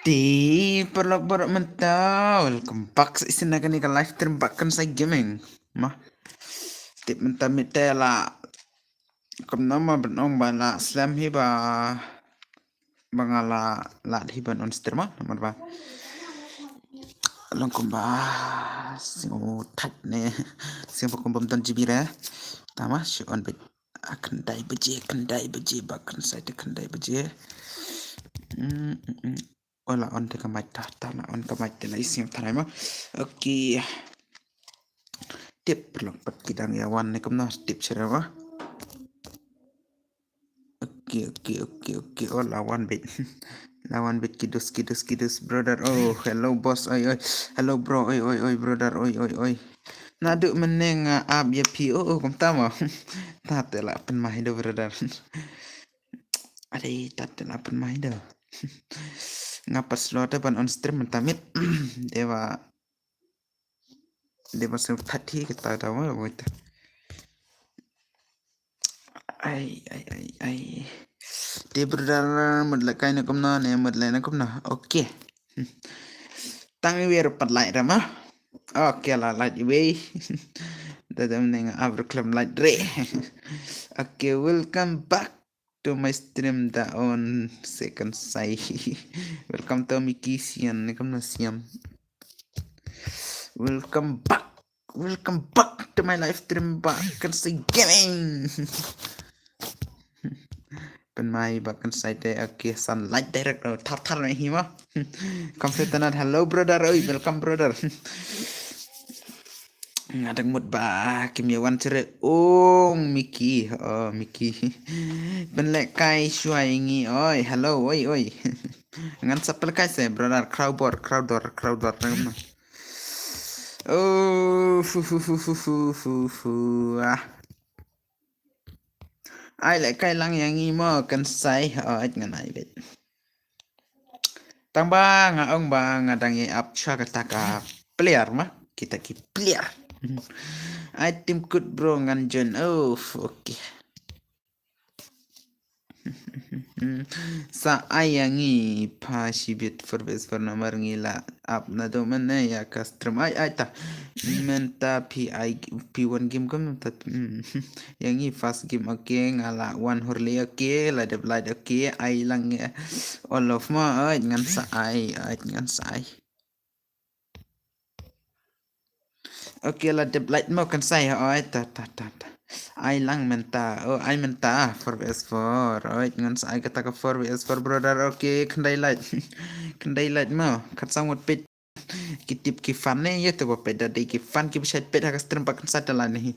Di perlok mentau, welcome back sa isa na gani ka live stream bakkan sa gaming. Ma, tip mentah mitela. Kam nama benong bala slam hiba bangala la hiban on stream nomor ba. Long kumba singo tat ne singo kumbam tan jibira. Tama si on bit kendai beje bakkan sa te kendai beje. Ola on te kamai tahta na on kamai te la isim tanai ma. Okay. Tip perlu pat kidang ya wan ne kamna tip serawa. Okay. Oh lawan bit. Lawan bit kidus brother. Oh hello boss. Oi. Hello bro. Oi brother. Oi. Nadu meneng ab ya pi. Oh kum tama. Tate la pen mahido brother. Ade tate la pen mahido. Ngapa slot pan on stream mentamit. Dewa se thati kita tahu apa itu. Ai. Dia berdala medlakai na kumna ne medlai na kumna. Okay. Tangi wir pat light rama. Okay lah light way. Dadam neng abreklam light re. Okay, welcome back to my stream da on second say. Welcome to Miki Sian ne kumna siam. Welcome back to my live stream back kan say gaming. Penmai bahkan saya okay sunlight direct tar nih hima. Komputeran hello brother, oi welcome brother. Ngadang mood ba kim yawan cere Miki Penlek kai shuaingi oi hello oi. Ngan sapel kai se brother crowdboard nang. Oh fu ah. Ai lại kai lang yang mo kan sai ngan ai bet. Tang ba nga ong ba nga dangi up siya kataka player mah kita ki player. I tim kut bro ngan John. Oh okay. Sa ayangi pa shibit forbes for nomor ngila up na do mana ya custom ai ta menta p1 game kom ta yangi fast game okay ngala one horli okay la de blind okay ai lang all of ma ai ngan sa ai okay la de blind mo kan sai ai ta ai lang menta ai menta for vs4 right ngan sa ai kata ka for vs4 brother okay kendai light mo kat sangut pit kitip ki fan ne yeto ba peda de ki fan ki bisat pet hakas terempat kan sadala nih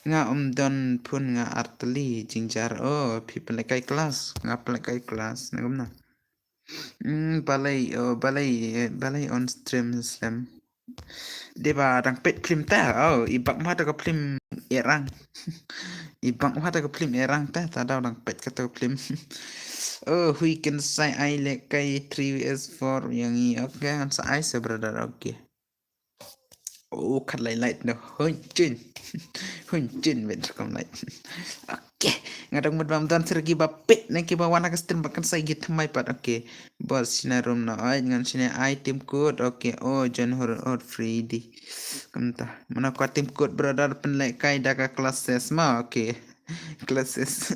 nga don pun nga arteli jingjar people like kelas nga like kelas na gumna balai on stream slam Deba dang pet plim ta ibak ma ta ka plim erang ibak ma ta ka plim erang ta daw dang pet ka ta plim hui kan sai ai le kai 3s4 yang i okay kan sai se brother okay kat light no huncin bet kam light okay ngadang madam dan sergi bapet na ki bawana ka stream bakan sai git mai pat okay bos sina room na ai ngan sina item code okay John or free di kamta mana ko item code brother pen like kai daka classes ma okay classes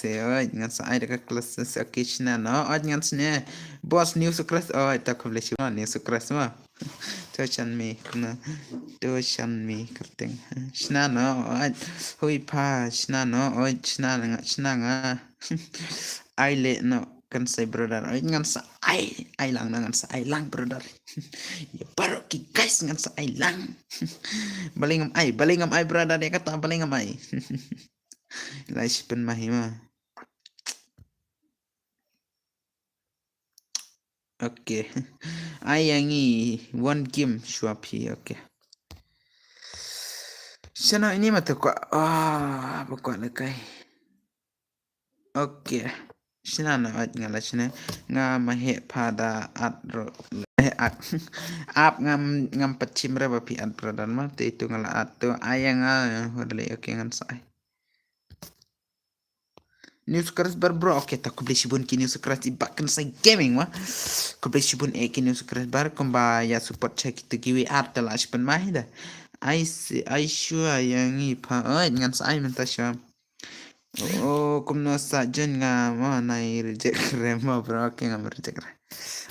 ai ngan sa ai daka classes okay sina no ai ngan sina bos new class ta ko blesi ma new class ma Toshan mi kerteng shna no hui pa shna no shna nga ai le no kan sai brother ngan sa ai lang ngan sa ai lang brother ya baru ki guys ngan sa ai lang balingam ai brother dia kata balingam ai lai pen mahima okay ayangi one game shuapi okay sana ini mata ko pokok lekai okay sina na at ngala sina nga mahe pada at ro at ap ngam pachim ra bapi at pradan ma te itu ngala at to ayang hodle okay ngan sai News keras bar bro. Oke, tak ku beli sibun ki news keras di bakan saya gaming mah. Ku beli sibun ki news keras bar kumba ya support cek itu giwi art lah sibun mah dah. I sure yang ni pa dengan saya minta syam. Oh, kumno sajen nga mo nai reject remo bro. Oke, nggak reject.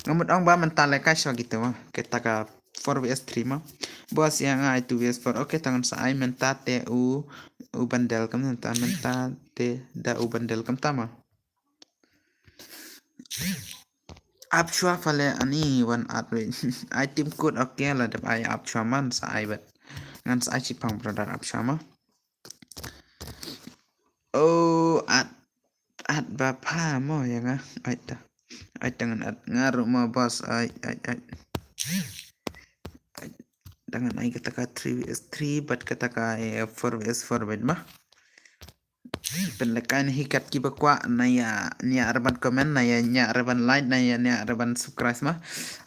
Ngamut ang ba mental ka siya gitu mah. Kita ka 4vs3 mah. Bos yang ay 2vs4. Oke, tangan sa ay mentate u bandel kam ta mentate da u bandel kam tama. Up chua fale ani one art I team code oke lah dap ay up chua man sa ay bet. Ngan sa ay cipang brother up chua mah. Oh, at bapa mo ya nga. Ay ta. Ay tangan at ngaru mo bos ay. Dengan ay kata ka 3vs3 but kata ka 4vs4 bet mah. Penlekan hikat ki bakwa na ya nya arban comment na ya nya arban like na ya nya arban subscribe mah.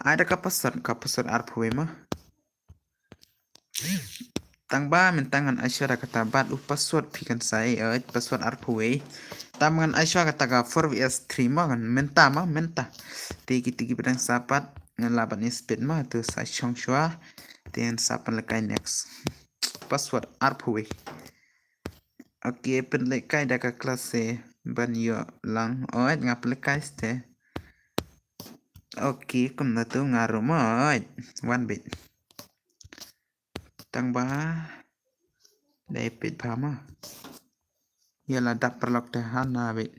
Ada ka password arpwe mah. Tang ba min tangan Aisyah kata bat password pikan saya password arpwe. Tamangan Aisyah kata ka 4vs3 mah kan menta. Tigi pedang sapat ngelaban ni speed mah tu saya chong shua. Then sapan lekai next. Password arpwe. Oke, penlekai dah ke kelas ban yo lang. Oh, ngap lekai ste. Oke, kum na tu ngaru mo. One bit. Tang ba. Dai pit pama. Ya la dak perlok dah hana bit.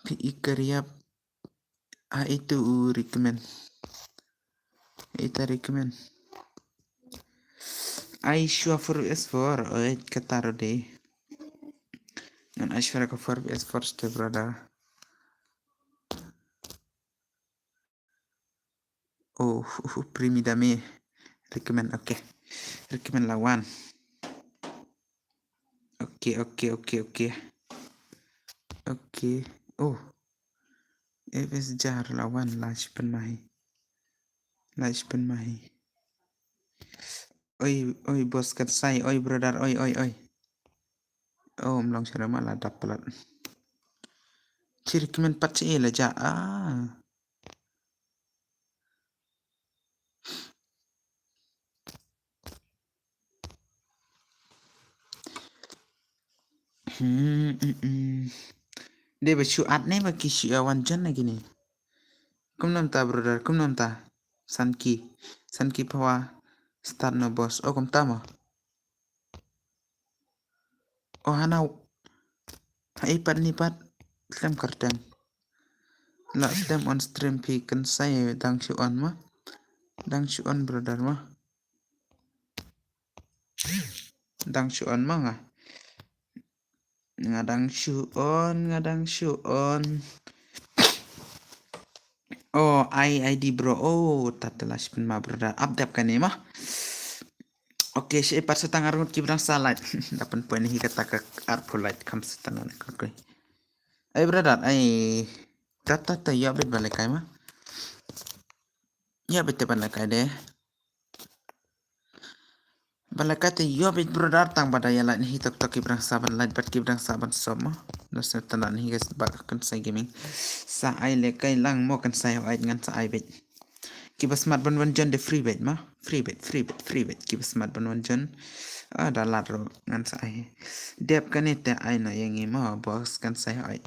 Pi ikariap. Itu recommend. Itu recommend. Aisyah 4vs4 kata deh. Dan Aisyah ke 4vs4 ste brother. Oh, primi dami. Recommend oke. Recommend lawan. Oke. Oh. FS jar lawan lash penmahi. Oi bos kat sai, oi brother, oi. Oh, mlang syara malah dapat. Ciri kemen patsi lah ja. Dia bersyu at ne bagi syu awan jan lagi ni. Kum nam ta brother, kum nam ta. Sanki pawa start no boss. Oh, kum ta mo. Oh, hanau. Ipat nipat stem kartem. La stem on stream pi kan saya dang syu on mah. Dang syu on brother mah. Dang syu on mah ngah. Ngadang syu on. Oh, ID bro. Oh, tatalah sepen brother. Update kan ni mah. Oke, siapa setengah rungut kibrang salat. Dapat poin ini kata ke arpulite kam setengah nak. Brother, tata ya bet balik kai mah. Ya bet balik kai deh. Balik kai ya bet brother tang pada ya lat ni tok kibrang saban lat bet kibrang saban sama. Nasa tanah ni guys bakkan saya gaming. Sa ai lekai lang mo kan saya ai dengan sa ai bet. Kiba smart ban jan de free bet mah. Free bet. Kiba smart ban jan. Dah ladro ngan saya. Dep kan itu ai na yang ini mah bos kan saya ai.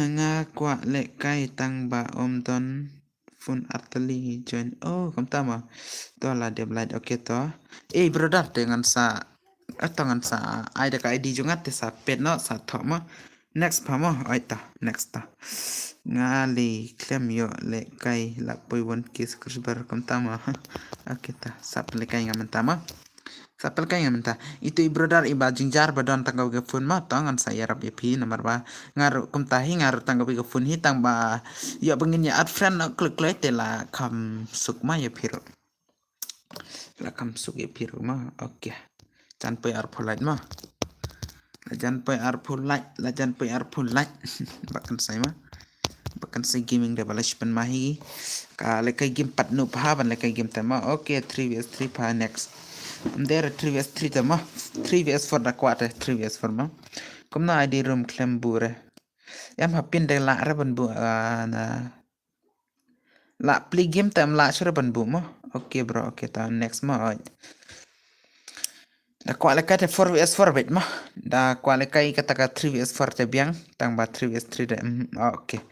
Nga kwa lek kai tang ba om ton fun arteli join. Oh, kamu tahu mah. Tu lah dia belai oke toh. Brother dengan sa dengan sa ada ka ID juga te sa pet no sa thok mah. Next pa mah next ta. Ngali klem yo lek kai la poi won kis kursbar kamu tahu mah. Oke ta sa lek kai ngamen tama. Sapel kaya minta itu brother iba jingjar badon tanggaw ke phone mah tangan saya rap pi nomor ba ngaru kum tahi ngaru tanggaw ke phone hi tang ba ya bengin ya ad friend klik tela kam suk ma ya piro la kam suk ya piro mah oke jan pe ar polite mah la jan pe ar polite bakan saya mah bahkan saya gaming dah balas penmahi lekai game 4 no pahaban lekai game tema okay 3 vs 3 pa next there 3 vs 3 tema 3 vs 4 dah kuat 3 vs 4 ma kumna ID room klembure em hapin de la ra ban bu na la play game tam la shura ban bu ma okay bro okay ta next ma da kualikai te 4 vs 4 bet mah da kualikai kata ka 3 vs 4 te biang tang ba 3 vs 3 de okay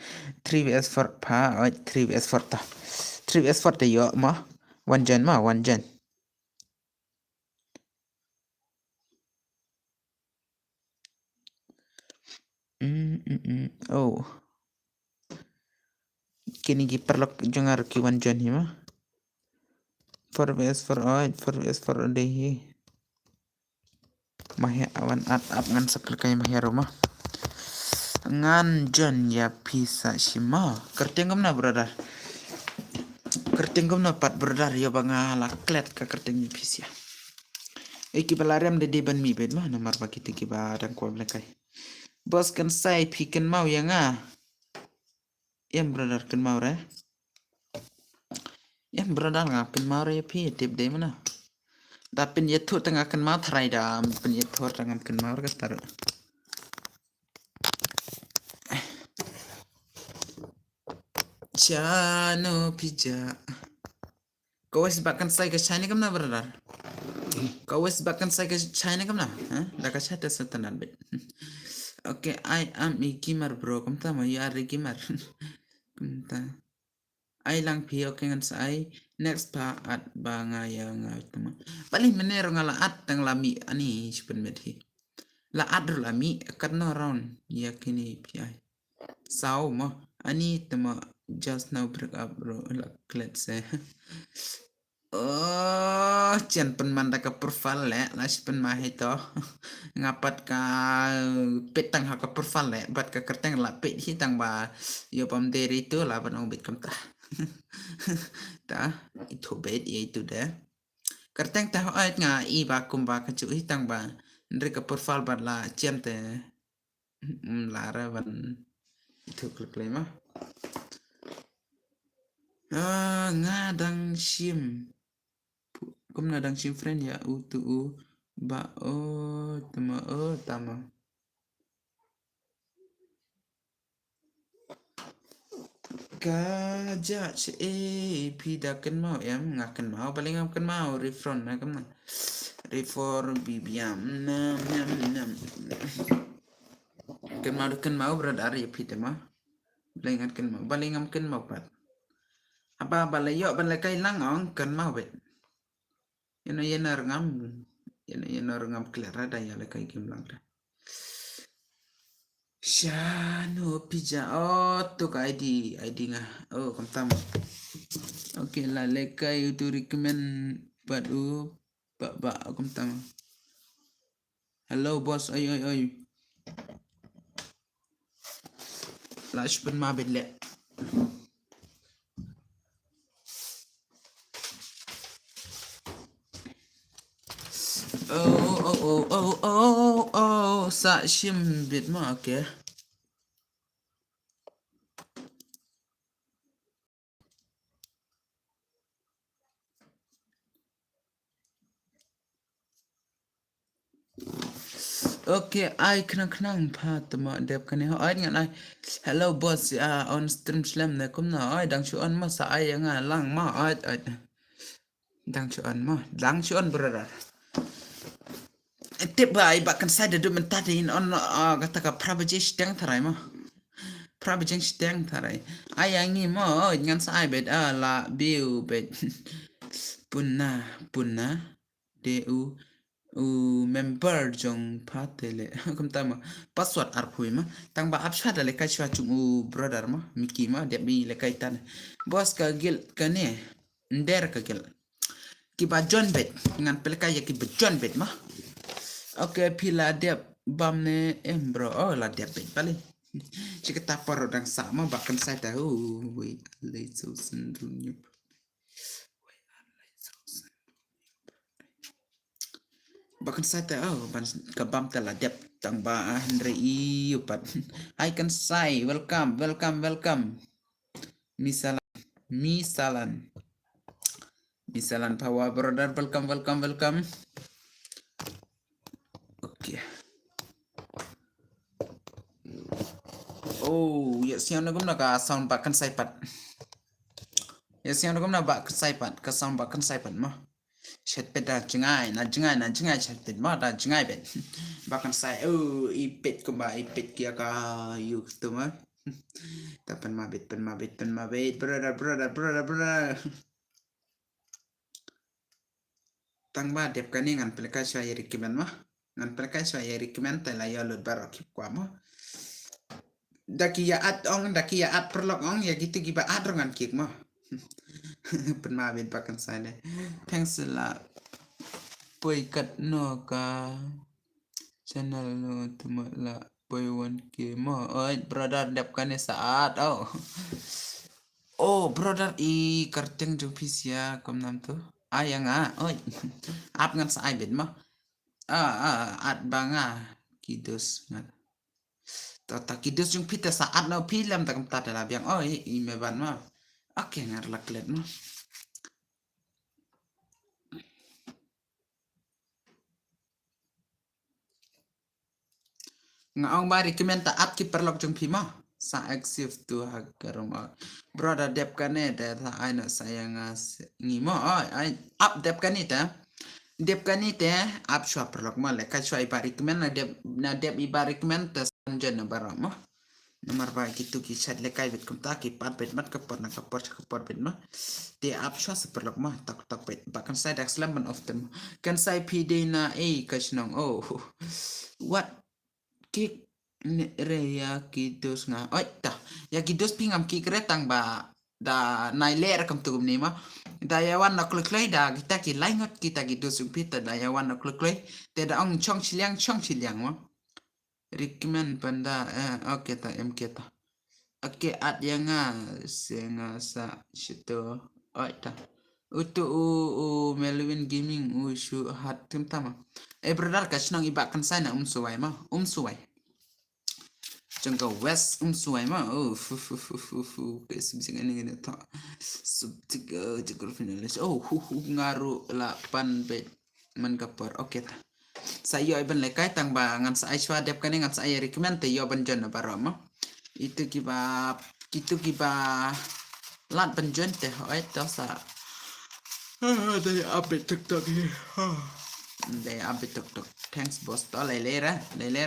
3 vs 4 pa 3 vs 4 ta 3 vs 4 te yo mah one gen mah one gen oh kini gi perlok jangar ki one gen hi mah 4 vs 4 4 vs 4 de hi mahya awan up ngan sakal kai mahya rumah ngan jen ya pisa shima kerteng na brother kerteng na pat brother ya banga la klet ka kerteng pisia eki balarem de ban mi bed mah namar bakiti ki ba dang ko blekai bos kan sai piken mau ya nga em brother kan mau re em brother nga kan mau re pi tip de mana da pin yetu tengah kan mau trai da pin yetu tengah kan mau ka tar Chano pija. Kau wes bahkan saya ke China kam na brother. Kau wes bahkan saya ke China kam na? Dah kasih ada setenan bet. Okay, I am a gamer bro. Kamu tahu you are a gamer. Kamu tahu. I lang pi okay ngan saya. Next pa at banga yang teman. Paling mener ngala at tang lami ani sepen medhi. La at lami karena round ya kini pi ai. Sao mo ani tema just now break up bro. Let's say. Oh, cian penmanda ka profile le, las penmah itu ngapat ka petang ha ka profile le, bat ka kerteng la pet hitang ba yo pam deri itu la ban ombit kam ta. Ta itu bet ya itu deh. Kerteng tah ait nga i ba kum ba ka cu hitang ba ndre ka profile bat la cian te lara ban itu klik mah. Ngadang sim. Kum nadang sim friend ya utu ba tama kaja pidakan mau ya ngakan mau paling ngakan mau refron na kam refor bibiam nam kan mau berada ya pita mah paling ngakan mau pat apa balayo ban kai lang ong kan mau bet yana ngam klara da ya kai kim lang da Shano pija tuh ID nga kam tama okay la lekai to recommend but ba kam tama hello boss ay lash pen ma bedle sa shim bit ma okay Okay, I knang pa tama dep kan ha ai ngan ai hello boss on stream slam na kum na ai dang chu on ma sa ai nga lang ma ai dang chu on brother tip ba ai bakan sa de men tadi on kata ka prabajesh dang tharai ma prabajesh dang tharai ai angi ma ngan sa ai bet la biu bet punna member jong patele kum tama password arpui ma tang ba apsha da le kai chwa chung brother ma miki ma de bi le kai tan bos ka gil kane nder ka gil ki ba john bet ngan pel kai ki ba john bet ma okay pila de bam ne bro la de bet bali kita paro dang sama bahkan saya tahu wait let's so sendrunya bahkan saya tahu ban kabam telah dep tang ba Andre iupat I can say welcome misalan power brother, welcome. Okay. Oh, ya siang nagum naga sound bakan saipat. Ya siang nagum na bak saipat, ka sound bakan saipat mah. Chat peda jengai chat ped mah da jengai bet. Bakan sai ipet kumba ipet kia ka yuk tu mah. Tapan mabit, brother. Tang ba dep kani ngan pelaka saya recommend mah. Ngan pelaka saya recommend tai la ya lut barok kwa mah. Daki ya at perlok ong ya gitu giba adrongan kik mah. Pen mabit bakan sai le. Thanks a lot. Poi kat no ka channel no tuma la poi 1K mo. Brother dep kani saat Oh, brother i karteng jupis ya kom nam tu. Yang ap ngan sa bet mah. At banga kidus ngan. Tata kidus yung pita saat no pilam takam tada la biang i meban mah. Oke ngar laklet mah. Ngaong ba recommend ta at ki perlok jung pima sa exif tu hagarong brother dep kane da ta aina sayang ngimo ai up dep kane ta dep kane te up shwa perlok ma le ka shwa iba recommend na dep iba recommend ta sanjan na bara ma nomor ba gitu ki chat le kai bet kum ta ki pat bet mat kapor na kapor bet ma te up shwa seperlok ma tak bet bahkan saya dak selaman of them kan saya pide na kasnong what kik re ya kidos nga ya kidos pingam ki kretang ba da nailer kam tugum ni ma da yawan na kluklay da kita ki laingot kita kidos pita da yawan na kluklay te da ong chong chiliang ma recommend panda oke ta em kita oke at yang senga sa shito ta utu Melvin gaming shu hat tim tama brother kasnong ibakan sana suwai ma suwai jangka west suwai ma kesibising ini ta subtiga jekul finalis ngaru 8 bet man kapar oke ta saya iban lekai tang ba ngan sa aiswa dep kan ngan saya recommend te yo banjon barama itu kiba lat banjon te ta sa dari update TikTok ini dari update TikTok thanks bos to lelera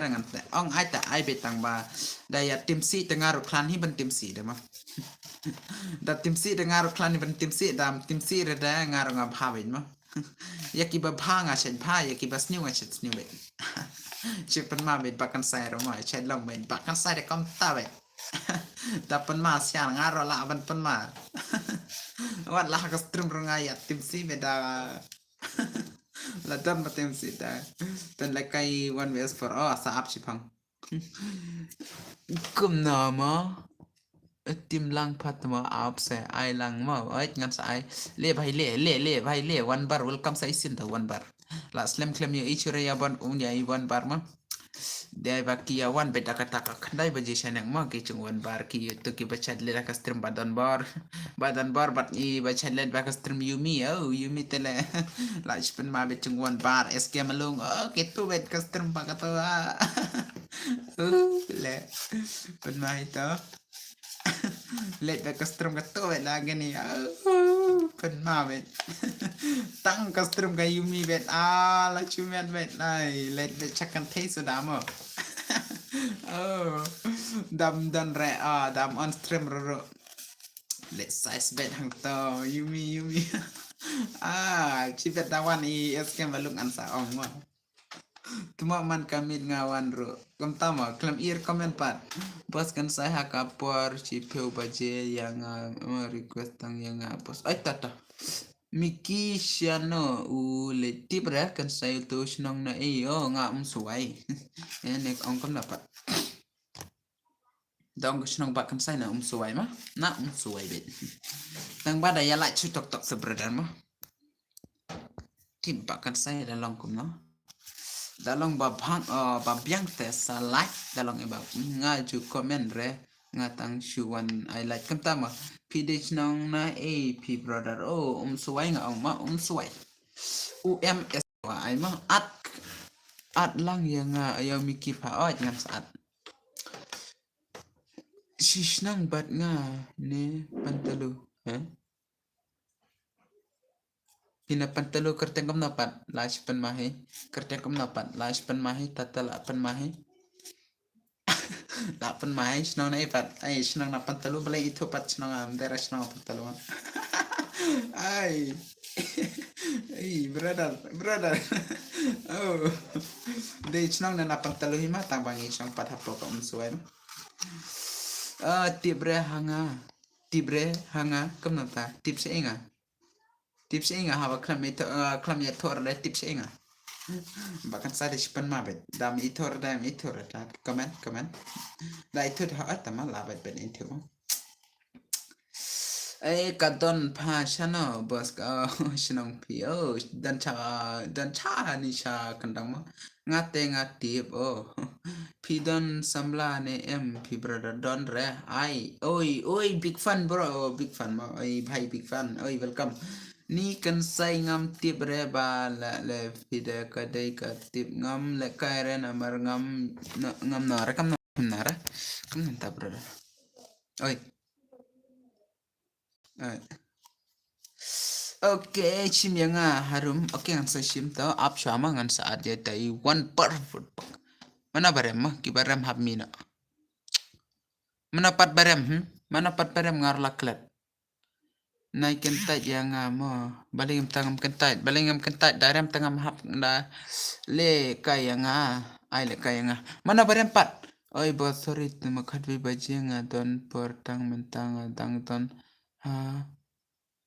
ngan ong ai betang ba daya tim si dengar klan hi ban tim si de ma da tim si dengar klan hi ban tim si dam tim si reda ngar ngap hawin ma yaki ba bhanga chen pha yaki ba sniu chen sniu bet chipan ma bet bakan sai ro ma chen long bet bakan sai de kom ta bet dapan ma siang ngaro la ban pan ma wat lah ka strum rangaya tim si beda la dan tim si ta tan la kai one ways for sa ap chipang kum na ma tim lang phat ma ap se ai lang ma ngan sa ai le bhai le one bar welcome sa isin ta one bar la slam claim yo ichure ya ban ya one bar ma dai baki ya wan beda kata kandai baje shanang ma ke chung wan bar ki to ki bachat le ka stream badan bar bat i bachat le ba ka stream yumi tele la spen ma be chung wan bar sk malung ke tu bet ka stream ba ka to le pen ma ito let ba ka stream ka to bet la gani pen ma bet tang ka stream ka yumi bet la chumet bet lai let bet chakan thei so damo dam dan re dam on stream ro let size bet hang to yumi chibet dawan i eskem balung ansa ong ma tuma man kamit ngawan ro kom tama klam ir comment pat bos kan saya kapor chipeu baje yang request tang yang bos tata Miki siano uleti bre kan saya tu senang na nga suai nek ong kam dapat dong senang bakam saya na suai mah na suai bet nang bada ya like tok sebenarnya mah tim bakam saya dalam kum no dalam babang babiang tes like dalam ngaju komen re ngatang shuan I like kam tama pidich nong na pi brother suway nga ma suway UMS wa ay ma at lang yang nga ayaw miki pa ngan saat shishnang bat nga ne pantalo pinapantalo kerteng kam napat lash pan mahe kerteng kam napat lash pan mahe tatala pan mahe dapan mahe snong na ipat ay snong na pantalo balay ito pat snong dera snong pantalo ay ay brother de snong na napantalo hima tambang isang pathapo ka unsuay tibre hanga kam nata tips inga hawa klam ya thor le tips inga bahkan saya sipan mabet dam itor da comment da itu ha atama labet ben itu kadon pa shano bos ka shinong pio dan cha ni sha kandang ma ngati pidon samla ne pi brother don re ai oi big fan bro big fan ma oi bhai big fan oi welcome ni kan sai ngam tip re ba le pide ka dei ka tip ngam le kai re namar ngam na rekam na ra kam ta brother oi oke chim yang harum oke ngan sa chim to up sama ngan saat dia tai one perfect mana barem mah ki barem hab mina mana pat barem ngar laklet nai kentai yang mo balingam tangam kentai darem tangam hap da le kaya ai le kaya mana barem pat oi bos sorry tuma khatwi bajing don portang mentang dang don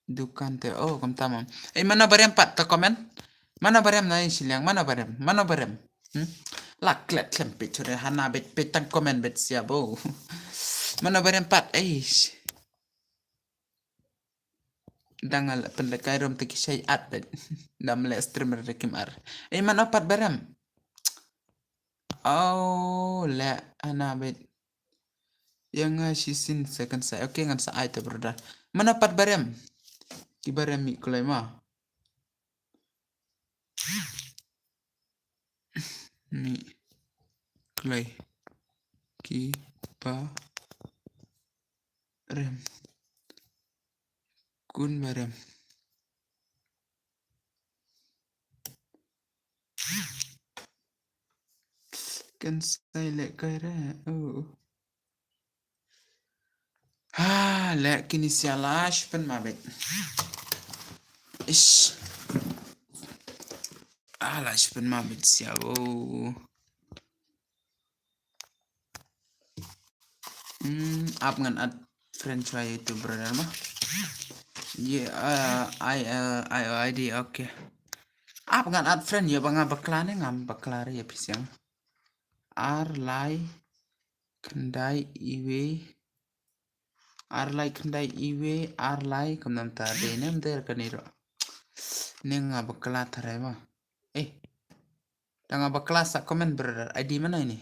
dukan te kam tamam mana barem pat ta komen mana barem nai silang mana barem laklet klempit chure hana bet petang komen bet siabo mana barem pat dangal pendekai rom teki shay at dam le streamer rekimar mana pat barem le hana bet yang shisin second say oke ngan sa ai te brother mana pat barem ki barem mi kulai ma mi kulai ki barem kun barem kan say le kai re le kini sialash pen mabet ish lash pen mabet siabo ap ngan at friend try itu brother mah ID okay ap ngan at friend ya bang baklane ngam baklare ya pisang arlai kendai iwe arlai kamnam ta denem der kaniro nenga bakla thare ma danga bakla sa comment brother ID mana ini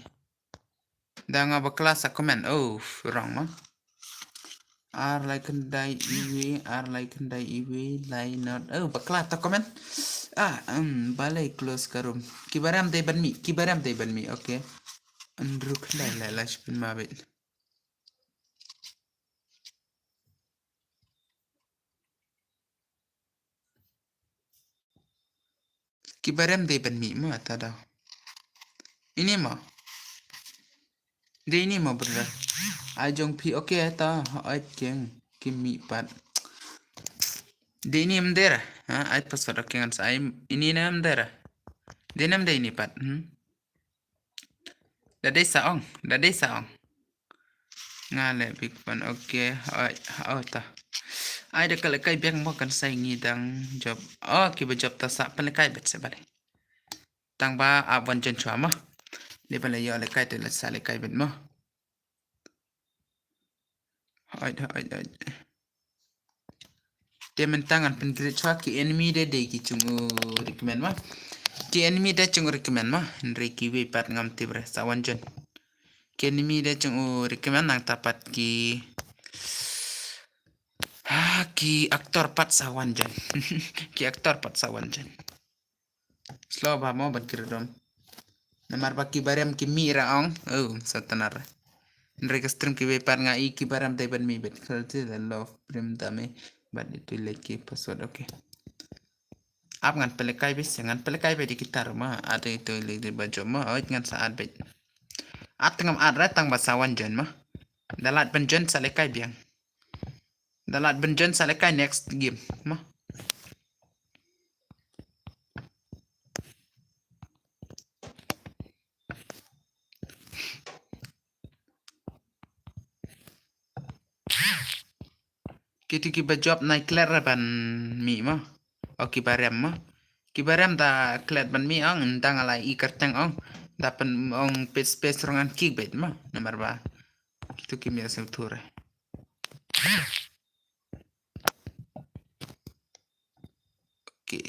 danga bakla sa comment wrong ma arlai kendai iwe lai not bakla ta comment balai close karum kibaram de banmi okay andruk lai lash pin mabit kibaram de banmi ma tada ini ma de ini ma brother ajong pi okay ta keng kimi pat de ini mdera ai password okay ngan sai ini nam dera de nam de ini pat da de saong ngale big fan okay ta ai de kala kai beng mo kan sai ngi dang job ki ba job ta sa pan kai bet se bale tang ba awan chen chwa ma le bale yo le kai te la sa le kai bet mo ai de men tangan pen gre chwa ki enemy de ki chung recommend ma ki enemy de chung recommend ma nre ki we pat ngam tibre sa wan chen ki ni mi de chung recommend nang tapat ki aktor Pat Sawanjan. Ki aktor Pat Sawanjan. Slow ba mo bad kirdom. Namar ba ki barem ki mi raong. Oh, satanar. Mereka stream ki bepar nga ki baram tay ban mi bet. Kalti the love prim dame. Bad itu leki password okay. Ap ngan pelekai bis ngan pelekai be di gitar ma ada itu di baju ma oit ngan saat bet. At ngam adra tang basawan jen ma. Dalat benjen salekai biang. Dalat benjen salekai next game ma. Kita kiba job naik clear ban mi ma. O kibarem ma. Kibarem da clear ban mi ang tang alai iker tang ang. Dapan ang space rongan kickbait ma. Nomor ba. Itu kimia ture. Oke.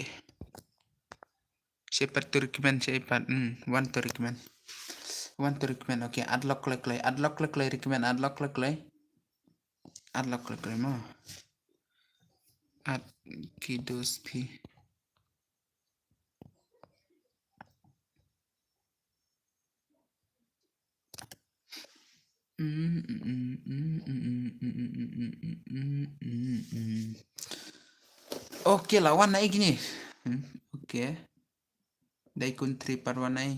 Siapa to recommend siapa? One to recommend. One to recommend. Oke, adlock klik recommend adlock klik ma. Ad kidos p. Oke, lawan naik gini. Oke. Dai country parwanai.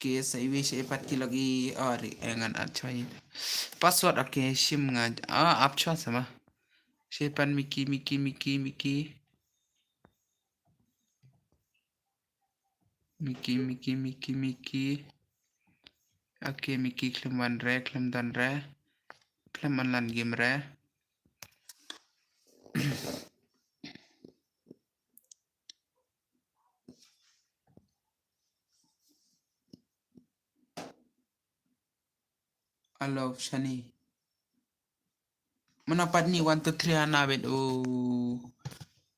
Oke, saya wish epat lagi ori engan achai. Password oke sim ngaj. Apcha sama. Sepan Miki. Oke, Miki klem wan re, klem dan re. Klem online game re. Halo, Shani. Menapat ni 1 2 3 hanabet. Oh.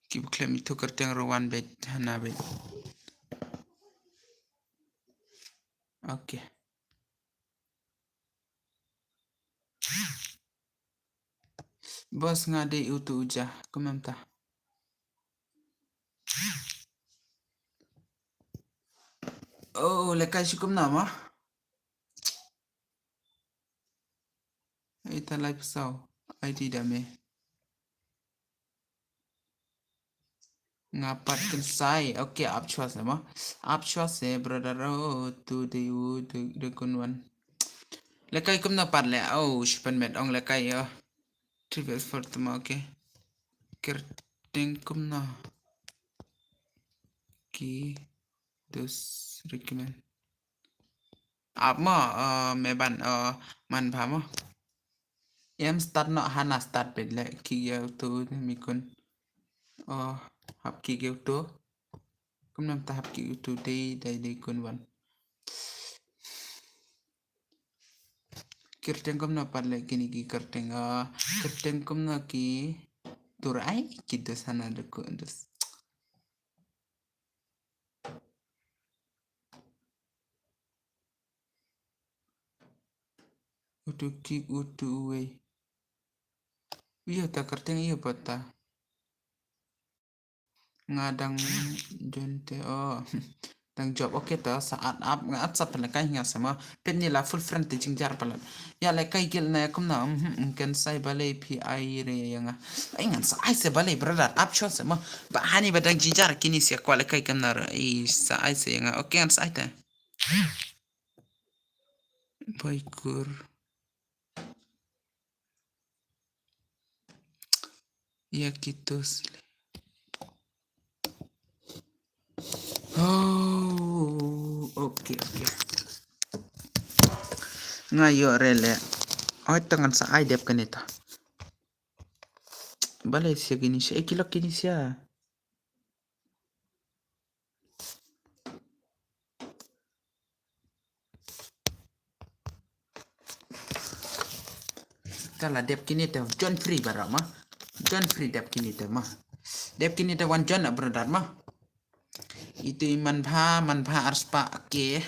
Kib klem itu kerteng rowan bet hanabet. Oke. Bos ngade utu uja. Kumamta. Oh, lekai syukum nama. Ita live saw. ID dame. Ngapat kensai. Oke, apchwa sama. Apchwa se brother tu de kunwan. Lekai kum na parle. Oh, shipan met ong lekai ya. Trivial for tama oke. Kerting kum na. Ki dus recommend. Ap ma meban man phamo. Em start no hana start bet le ki ya tu mikun. Hap ki geu tu. Kum nam ta hap ki tu dai kunwan. Kerteng kum na parle kini ki kerteng kum na ki turai ki dus hana de dus. Utu ki utu we. Iya ta kerteng iya bata. Ngadang jonte dang job oke ta saat up ngat sa pelekai nga sama penni la full friend teaching jar palan ya lekai gil na kum na kan sai balai pi ai re yang ai ngan sa ai se balai brother up shot sama ba hani ba dang jinjar kini sia kwa lekai kan na ai sa ai se yang oke ngan sai ta baikur ya kitos oh oke ngayo rele oh tangan sa ai dep kanita balai sia gini sia kilok kini sia kala dep kini te John Free barama John Free dep kini te ma dep kini te wan John brother ma Itu manpha arspa ke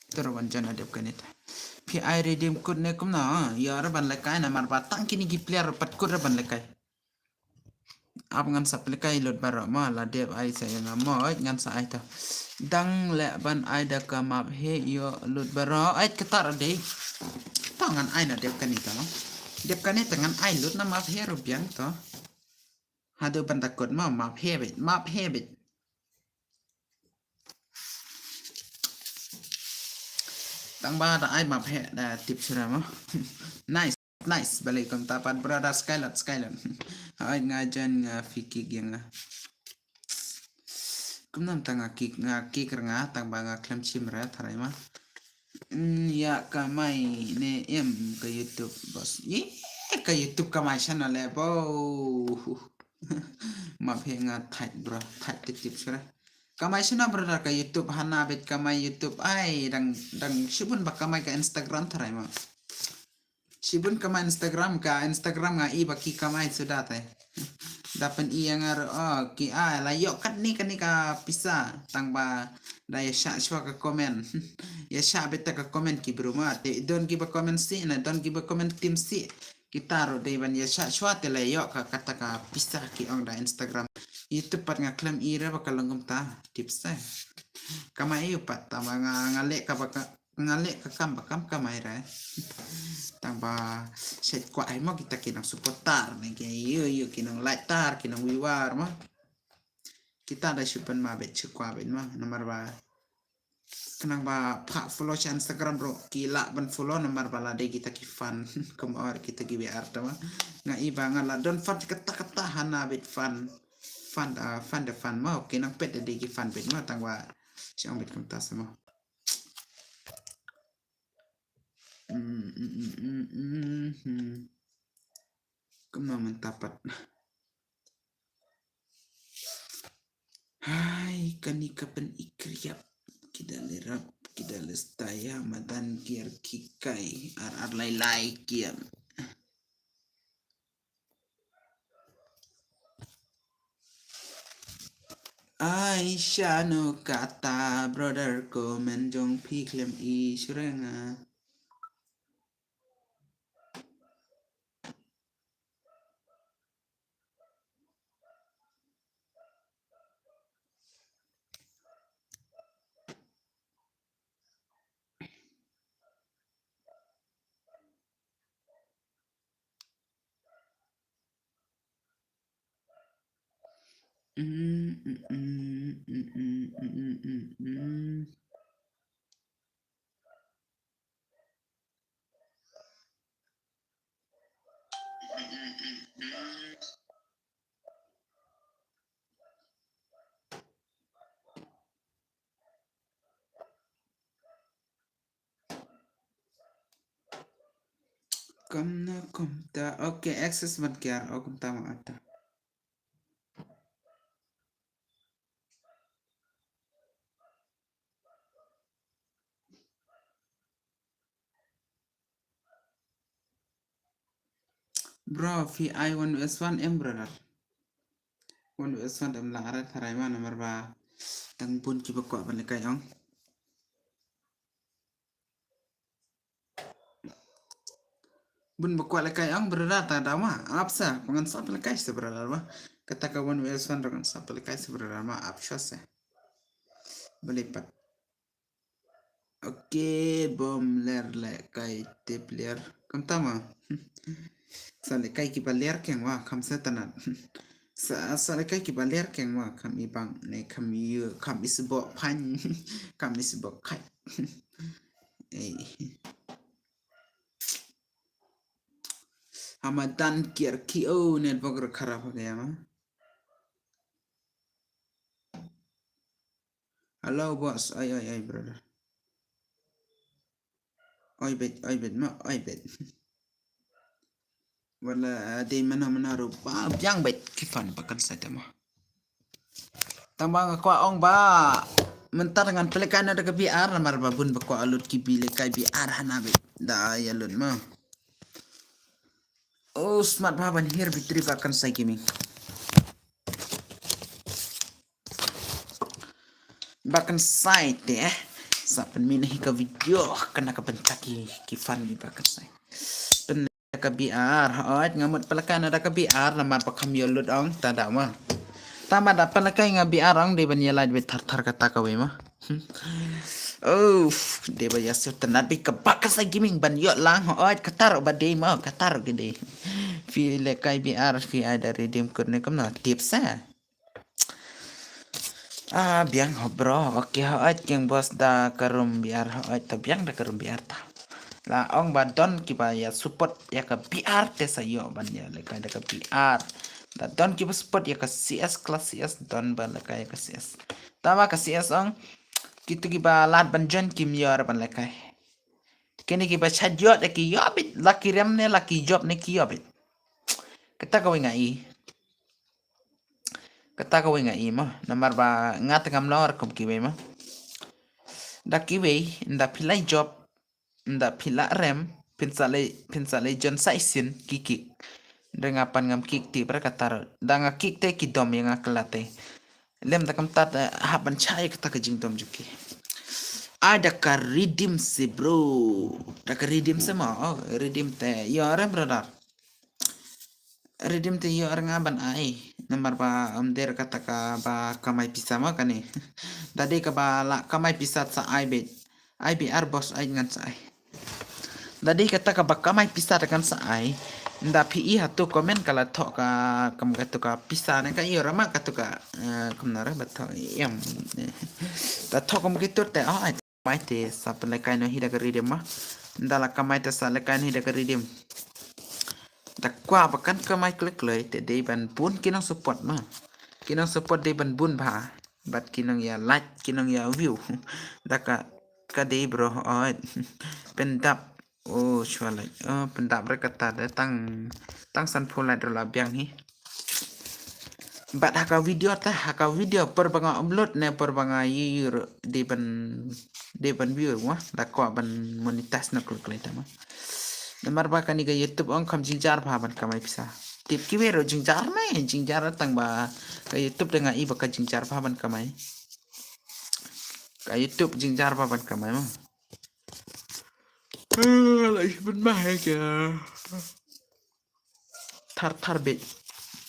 terwan jana dep kanita pi ai redeem code ne kumna yar ban lekai na marba tang kini gi player pat kur ban lekai ab ngan sap lekai lot baro ma la dep ai sa yang mo ngan sa ai ta dang le ban ai da ka map he yo lot baro ai ketar de tangan ai na dep kanita no dep kanita ngan ai lot na map he rubian to hadu ban takut ma map he bet tang ba da ai map he da tip sura mo nice balik kong tapan brother Skyland ay ngajan nga fiki nga kumnam tanga kik nga tang ba nga klam chimra tharai ma ya kamay ne em ka YouTube bos ka YouTube kamay channel le bo map he nga thai bro thai tip sura kamay channel brother ka YouTube hana bet kamay YouTube ay dang shibun ba kamay ka Instagram tharai ma Sibun kama Instagram nga iba ki kamay sudah teh. Dapat iya ngar ki layok kan ni ka pisa tang ba da ya shwa ka komen. Ya beta ka komen ki bruma te don't give a comment si na don't give a comment tim si. Kita ro de ban ya shwa te layok ka kata ka pisa ki ong da Instagram. Itu pat nga klaim ira bakal lenggum ta tips teh. Kamay iyo pat tama nga ngale ka baka ngale ka kam kamay ra. Tangba set kwa ay mo kita kinang suportar na yo kinang like tar kinang wiwar mo kita ada supan mabet kwa ben mo nomor ba kenang ba pak follow sa Instagram bro kila ban follow nomor ba lade kita ki fan kumor kita gi BR tama nga iba nga la don fan kata hana bet fan mo kinang pet de gi fan bet mo tangwa siang bet kum tas mo Kemana mentapat Hai kani kapan ikriap kita lerap kita lestaya madan kiar kikai ar lai kiam Aisyah no kata brother ko menjong pi klem I surenga Kamna kumta oke access mat kiar kumta ma ata bro fi I 1S1 em brother 1S1 em la ara tharai ma nomor ba tang pun ki bakwa ban kai ong bun bakwa kai ong brother ta dama apsa pangan sa kai se brother ba kata ka 1S1 rokan sa kai se brother ma apsa se belipat oke bom ler le kai tip ler kam tama sale kai ki baler keng wa kam setanan sale kai ki baler keng wa kam ibang ne kam isbo pan kam isbo kai Hamadan kiar ki net bogor kharap ho gaya ma hello boss ay brother ay bet ma ay bet wala di mana rupa yang bet kifan pakan saja mah tambang kwa ong ba mentar dengan pelikan ada ke biar mar babun bakwa alut ki bile kai biar hana bet da ya lut ma oh smart baban here bitri pakan sai kimi bahkan saya teh sapan minah ka video kena ka pencaki kifan di bahkan saya pen ka biar oi ngamut pelakan ada ka biar namar pakam yolud ong tada mah tama da pelakai nga biar ong de ban yala de tar kata ka we mah oh de ba yasir tenat bi ka bakas lagi ming ban yot lang oi katar ba de mah katar gede fi lekai biar fi ada redeem kurne kam na tips biang bro, oke hoat yang bos da karum biar hoat ta biang da karum biar ta. La ong badon kiba ya support ya ka biar te sayo ban ya le ka da ka biar. Da don kiba support ya ka CS kelas CS don ban le ka ya ka CS. Tama ka CS ong kitu kiba lat ban jon kim yor ban le ka. Kini kiba chadjot ya ki yobit laki rem ne laki job ne ki yobit. Kita kau ngai. Kata kau ingat ima, namar ba ngat ngam lor kum kiwe ma. Da kiwe, nda pilai job, nda pila rem, pinsale jon saisin kiki. Dengapan ngam kik ti berkatar, da nga kik te kidom yang akelate. Lem da kam tat haban chai kata ke jingdom juki. Ada ka redeem se bro. Da ka redeem se ma, oh redeem te. Ya rem brother. Redeem te yo orang aban ai nomor ba der kata ka ba kamai pisa ma kani tadi ka ba la kamai pisa sa ai be arbos ai ngan sa ai tadi kata ka ba kamai pisa dengan sa ai nda pi i hatu komen kala to ka kam katu ka pisa ne ka iyo rama katu ka kam nara bato yam ta to kom gitu te ai mai te sa pele kai no hida ka redeem ma nda la kamai te sa le kai hida ka redeem Takwa bakan ke mai klik le te dei ban bun kinang support ma. Kinang support dei ban bun ba. Bat kinang ya like kinang ya view. Daka ka dei bro oi. Pendap oh chua like pendap berkata datang tang san pula dola biang hi. Bat haka video per banga upload ne per banga yir dei ban view wa dakwa ban monetas na klik le ma. Nomor ba kani ga YouTube ong kam jingjar ban kamai pisa. Tip kiwero jingjar me jingjar tang ba ka YouTube dengan iba ka jingjar ban kamai. Ka YouTube jingjar ban kamai ma. Lai ben mah ya. Tar bet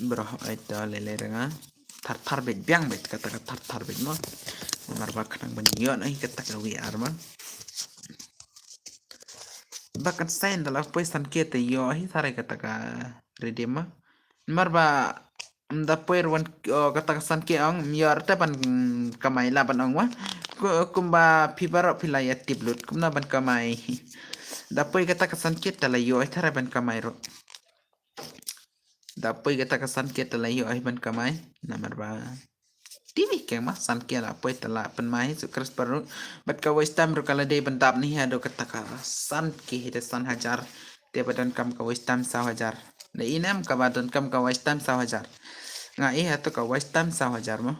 bro itu lele dengan tar bet biang bet kata tar bet ma. Nomor ba kanang ban yon ai kata ka wi arma. Bahkan saya dalam pesan kita yo hi sare kata ka redeem marba da puer wan kata san ke ang miar te pan kamai la ban ang wa kumba pibaro pilaya tiblut kumna ban kamai da puer kata san kita la yo thara ban kamai ro da puer kata san kita la yo ban kamai na marba TV ke mas san ke la puer tala pan mai su kres paru bat ka waste time ro kala de ban dap ni hado kata ka san ke hide san hajar te badan kam ka waste time 1,000 na inem ka badan kam ka waste time 1,000 nga atau ka waste time 1,000 mo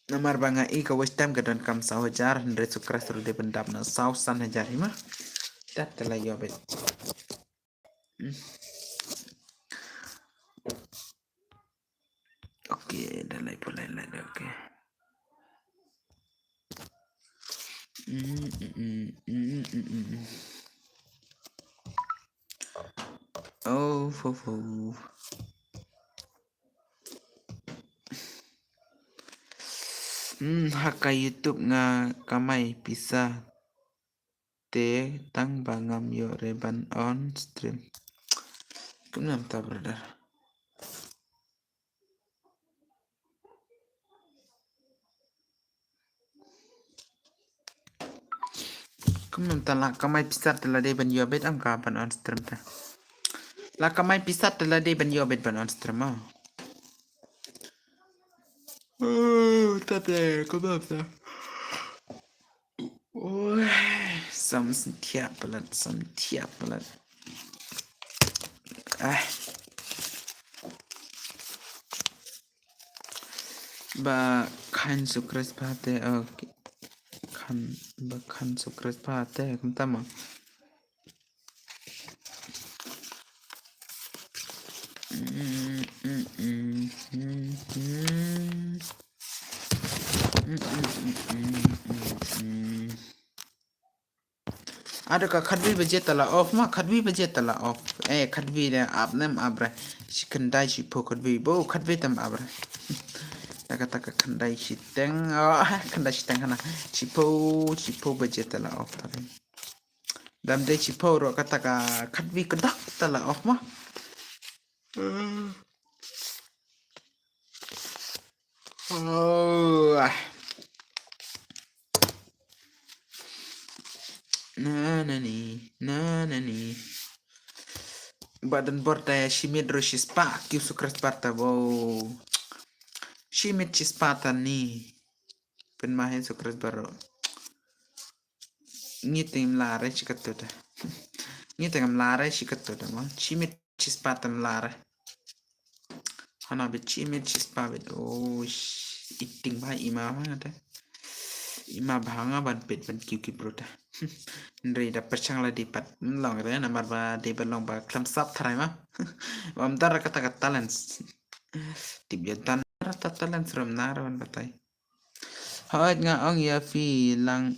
nomor banga ka waste time ka don kam 1,000 andre sukras ru de bendap na 1,000 ma dat la yo bet oke dalai pulai la oke oh fo haka YouTube nga kamay pisa te tang bangam yo reban on stream. Kunam ta brother. Kunam ta la kamay pisa tela de ban yo bet am ka ban on stream ta. La kamay pisa tela de ban yo bet ban on stream ma. Tapi kunam ta. Oh, sam tiap pelat. Ba kan sukres pate oke. Kan sukres pate kum tama. Adakah khadwi budget telah off mah khadwi budget telah off khadwi ne nem abre si kendai si po khadwi bo khadwi tam abre taka kendai si teng kendai si teng kana si po budget telah off tadi dam de si po ro kata khadwi kedak telah off mah Nani badan borda shimit roshis pa kiu sukras parta bo shimit chispata ni pen mahen sukras baro ngitim lare chikatoda ngitim lare chikatoda ma shimit chispata lare hana be shimit chispa be iting ba ima ngata ima bhanga ban pet ban kiu ki broda Nri da perchang la dipat long re na marba de long ba klam sap thrai ma bam dar kata talents tip ya tan rata talents rom naran batai hawat nga ong ya fi lang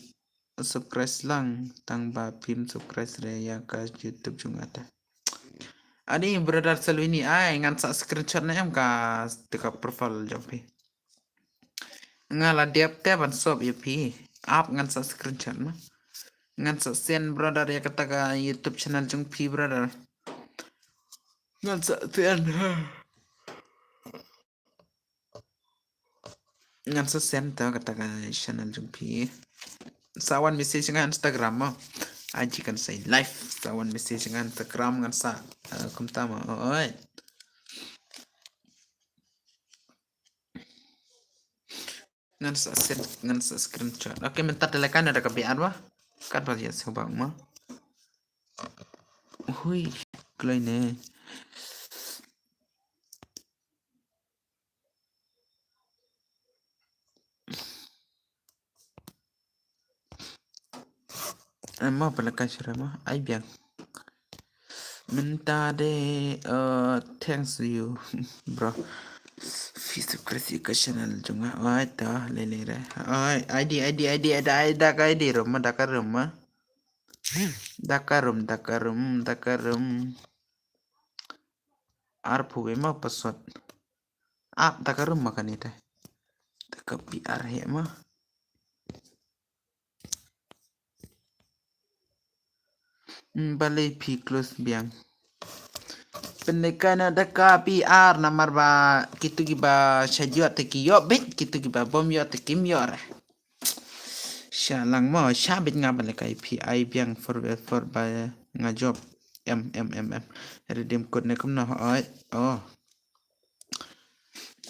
subscribe lang tang ba pim subscribe re ya ka YouTube jungata ani brother Salwini ai ngan sa screenshot na em ka teka profile jopi ngala diap teban sob ya pi up ngan sa screenshot ma ngan sa sen brother ya kata ka YouTube channel jung pi brother ngan sa sen ngan sa sen ta kata ka channel jung pi sawan message ngan Instagram mo aji kan say live sawan message ngan Instagram ngan sa kumta mo oi ngan sa sen ngan sa screenshot oke mentar telekan ada kebiaan wah kan pasti sebang mah hui klay ne emma pelakan sirama ai biang minta de thanks you bro Facebook ke channel junga oi ta lele re oi ID ada ka ID rum dakarum arpu ma password dakarum makan itu taka PR he ma balai pi close biang pendekana daka PR namar ba kitu giba sajio teki yo bet kitu giba bom yo teki myor Shalang mo shabit nga balik kay PI biang for ba nga job redeem code na kum na oi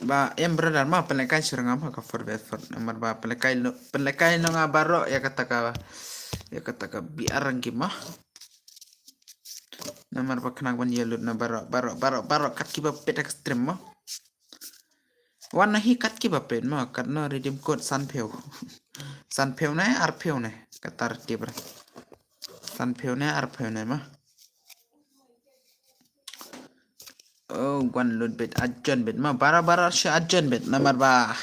ba brother ma pelekay sur nga ka for namar ba pelekay no nga baro ya kata ka biar ang gima namar ba kanang wan yelud na baro kat kiba pet extreme mo wan hi kat kiba pet mo kat no redeem code sanpeu na arpeu na katar tibra sanpeu na arpeu na ma wan lud bet ajon bet ma bara sya ajon bet namar ba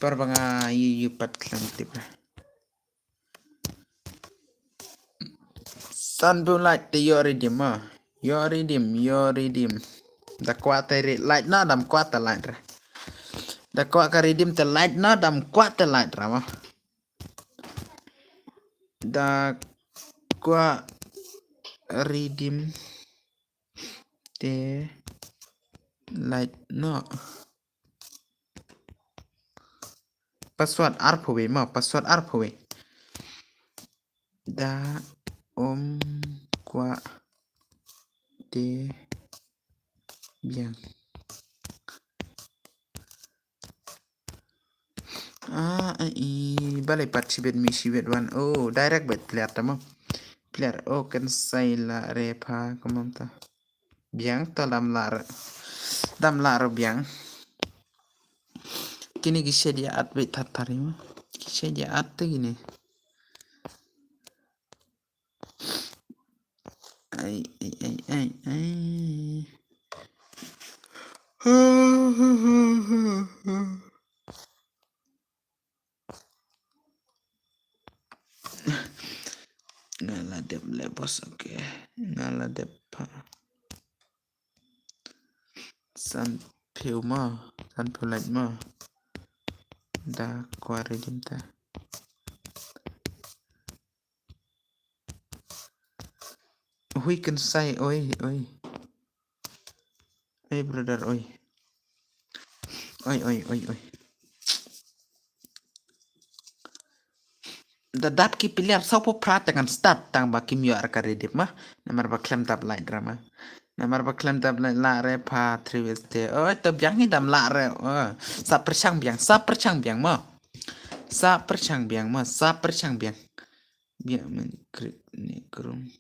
nga yupat lang tibra sanpeu light te yoridim da kwata light na dam kwata light ra da kwa ka redeem te light na dam kwata light ra ma da kwa redeem te light no password arpwe ma password arpwe da kwa de biang balai participate misi bet one direct bet player tamo player kan say la repa komanta biang to dam lar biang kini gisya dia at bet tatari ma gisya dia at gini ai bos oke ngala depa san phiêu light mà da kware dimta hui kan sai oi brother oi dadap ki piliar sau po prat dengan start tang ba kim yo ar karedip mah namar ba klem tap light drama namar ba klem tap light la re pa triweste oi tab yang ni dam la re sa perchang biang ma sa perchang biang biang men krik ni krum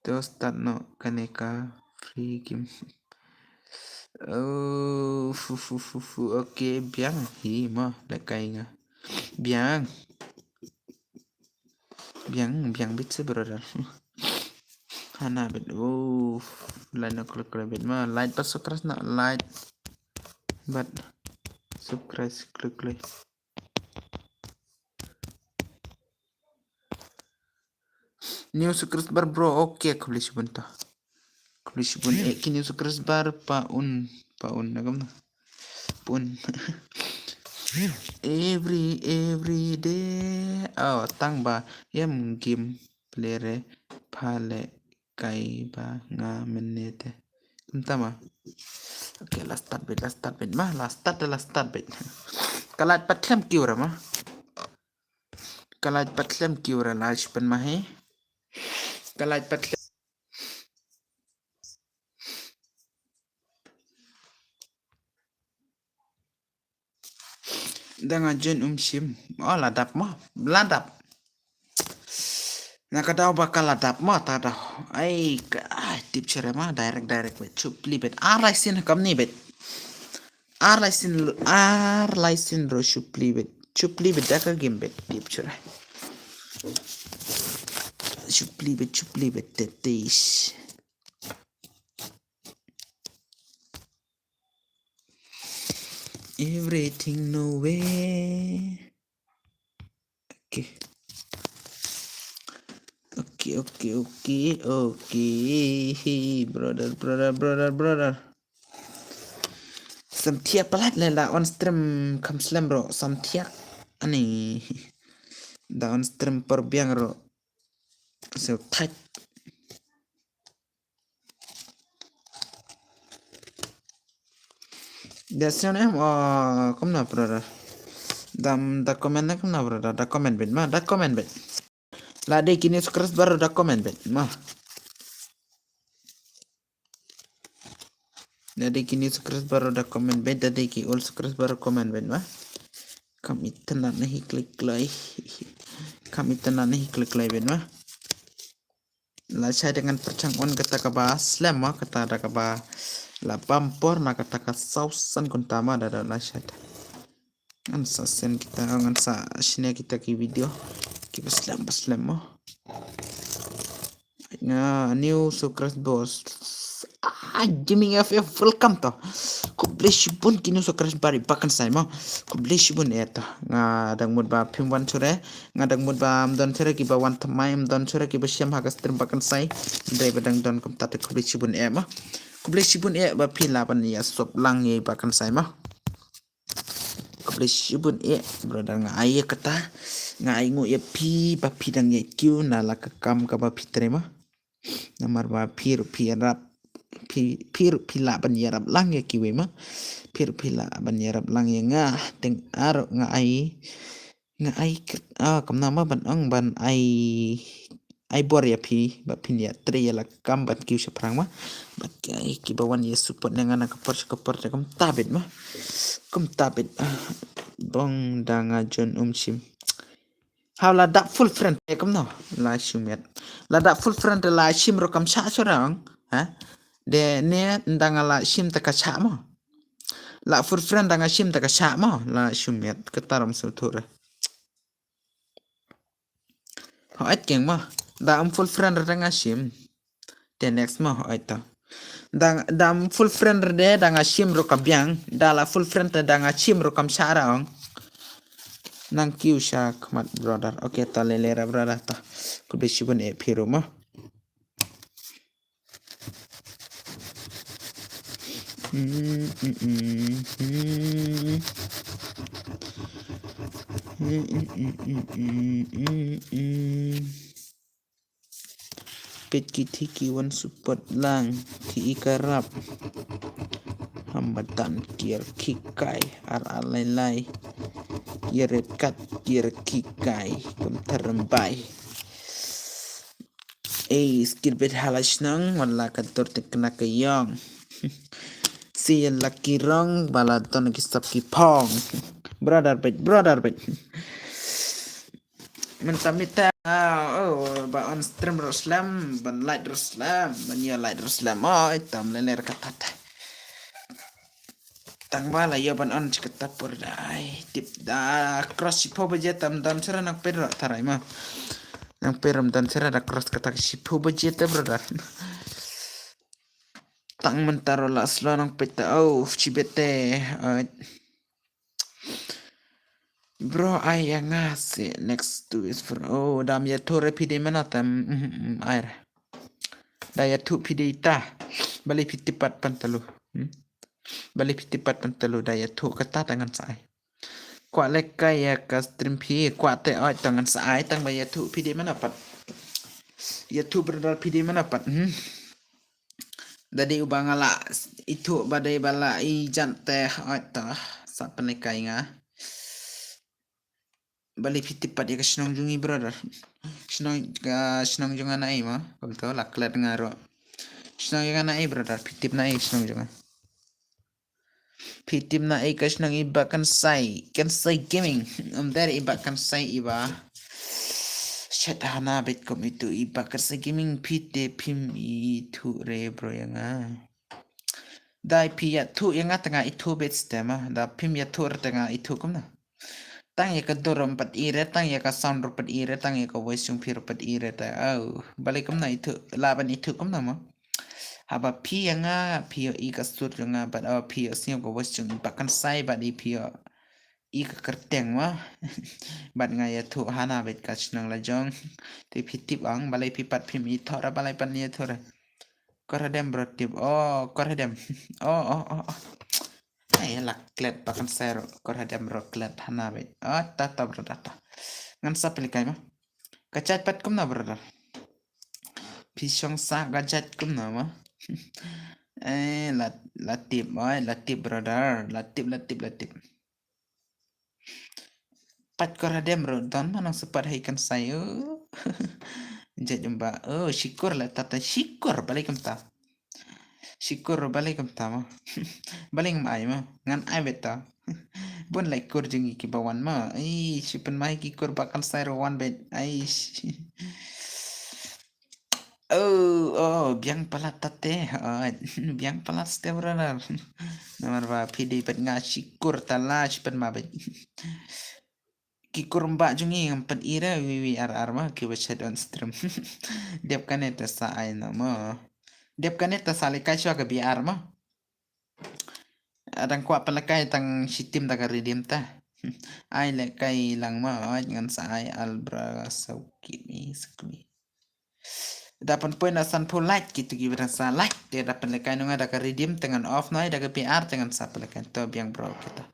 to start no kaneka free game oh oke biang hi ma la kai nga biang bit se brother hana bit line no klik bit ma light pas subscribe na light but subscribe klik new subscriber bro oke kulis bunta kulis bun new subscriber paun nagam na pun every day tang ba yam game player pale kai ba nga menete tama oke last start bit mah last start bit kalat patlem kiura mah kalat patlem kiura lash pen mah he kalat patlem dengan jen sim ladap nakadaw bakal ladap mah tada ai tip chere mah direct bet chupli bet laisin kamni bet laisin ro chupli bet daka game bet tip chere chupli bet tetis everything no way okay brother samtia pelat lela on stream kam slam bro samtia ani da on stream per biang ro so tight dasnya em kom na brother dam da comment na kom na brother da comment bet la de kini subscribe baru da comment bet mah Dadi kini subscribe baru da comment bet dadi ki all subscribe baru comment bet mah kami tenan nahi klik like bet mah la saya dengan percangkuan kata kaba slam mah kata ada kaba la pampor na kata ka sausan kuntama ada la saya an sa sen kita an sa sini kita ki video ki slam mah na new subscribe bos Jimmy FF welcome to ku bless you bun kini subscribe bari bakan sai mah ku bless you bun eta nga dang mud ba phim wan chure nga dang mud ba don chure ki ba wan thamai don chure ki ba siam hagas trim bakan sai dai badang don kum tat ku bless you bun mah ku bless you bun ba phila ban ya sop lang ye bakan sai mah ku bless you bun brother nga ai kata nga ai ngu ye pi ba pi dang ye kyu na la ka kam ka ba pi trema namar ba pir rap pila ban yarab lang ya kiwe mah pila ban yarab lang ya nga teng aro nga ai kam nama ban ai bor ya pi ba pin ya tre ya la kam ban kiu seprang mah bat kai ki bawan ya support dengan kapor kam tabet bong danga jon sim How dak full friend kam no la shumet dak full friend la shim ro kam cha sorang de ne ndanga la shim ta ka cha mo la full friend ndanga shim ta ka cha mo la shumet kataram sutura hoit keng mo da full friend ndanga shim the next mo hoit da full friend de ndanga shim ro ka biang da la full friend ndanga shim ro kam cha raong nang kiu syak mat brother. Oke ta lelera brother ta. Ku besibun e piro mo. Pet kitiki wan support lang ki ikarap hambatan kier kikai ar alai kier kat kier kikai kum terembai skill bet halas nang wala kantor tekna kayong si laki rong balaton kisap kipong brother bet mentamita ba on stream Ruslam ban light Ruslam ban ya light Ruslam itam leler katata tang bala ya ban on cikata purdai tip da cross sipo baje tam dan sera nak pedro tarai ma nang peram dan sera da cross kata sipo baje ta brother tang mentaro la slo nang peta cibete bro ay ngasi next to is for dam ya tore pide manatam air daya tu pide ita balik pitipat pantalu balik pitipat pantalu daya tu kata tangan sai kwa lekka ya ka stream pi kwa te oi tangan sai tang ba ya tu pide manapat ya tu berdal pide manapat dadi ubangala itu badai bala i jante oi ta sa penekai nga balik pitipat ya kesenong jungi brother senong junga nai ma kalau tahu laklet ngaro senong junga nai brother pitip nai senong junga pitip nai kesenong iba kan sai gaming dari iba kan sai iba chat hana bet kom itu iba kan sai gaming pite pim itu re bro yang dai pi ya tu yang tengah itu bet stema da pim ya tu tengah itu kom na tang ya ka dorom pat ire tang ya ka sound pat ire tang ya ka voice yung pir pat ire ta balik kam na itu laban itu kam na mo haba pi nga pi i ka stur nga bat pi sing ka voice yung ipakan sai bat i pi i ka kerteng ma bat nga ya tu hana bet ka chnang la jong ti pi tip ang balai pi pat pim i thora balai pan ni thora koradem bro tip koradem ay laklet pakan sero koradem roklet hanabe tata bro tata ngan sa pelikai ma kacat pat kum na brother pisong sa kacat kum na ma latip brother latip pat koradem bro don manang sepat haikan sayo jat jumpa syukur lah tata syukur balik kum ta syukur balik kum ta ma balik ai ma ngan ai beta bun like kur jeng ki bawan ma sipen mai ki kur bakal sai rowan bet biang pala tate biang pala ste brother nomor ba pidi pet nga syukur tala sipen ma bet ki kur mbak jungi yang pet ira wi ar ma ki baca don stream dep kan eta sa ai no ma dep kan eta sale kai swa ka biar ma adang kwa palakai tang sitim ta redeem ta ai le kai lang ma ngan sa ai albra sauki mi skmi dapat poin asan po like gitu gibran sa like dia dapat lekai nunga da redeem dengan off noi da PR dengan sa palakai to biang bro kita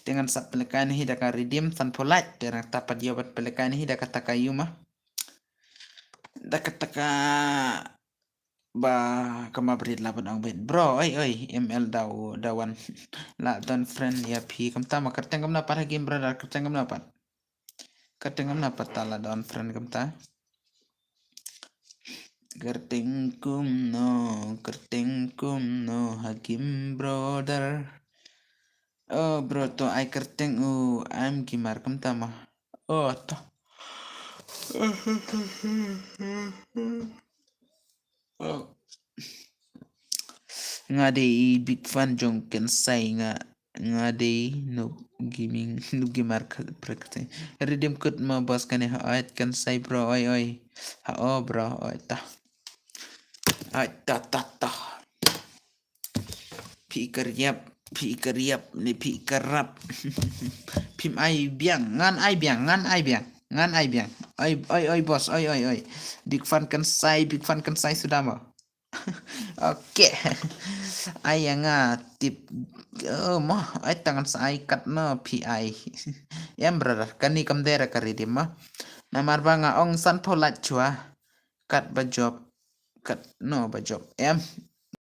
dengan sa palakai ni da redeem san po like dia dapat dia buat palakai ni da kata kayu mah da kata ba kama brid laban ang ben bro oi ml dawan la don friend ya pi kam ta makarteng kam na para game brother karteng kam na tala don friend kam ta karteng kum no hakim brother bro to ai karteng I'm gimar kam ta ma to nga de big fan jong ken sai nga de no gimar prakte redeem kut ma bos kan ha kan sai bro oi ha bro ta ta pikir yap Pi keriap ni pi kerap. Pim ai biang ngan ai biang ngan ai biang ngan ai biang. Oi bos oi. Big fan kan sai sudah mau. Oke. Ai yang tip mah ai tangan sai kat no pi ai. Em brother kan ni kam dera kari di mah. Namar banga ong san polat chua. Kat bajob kat no bajob. Em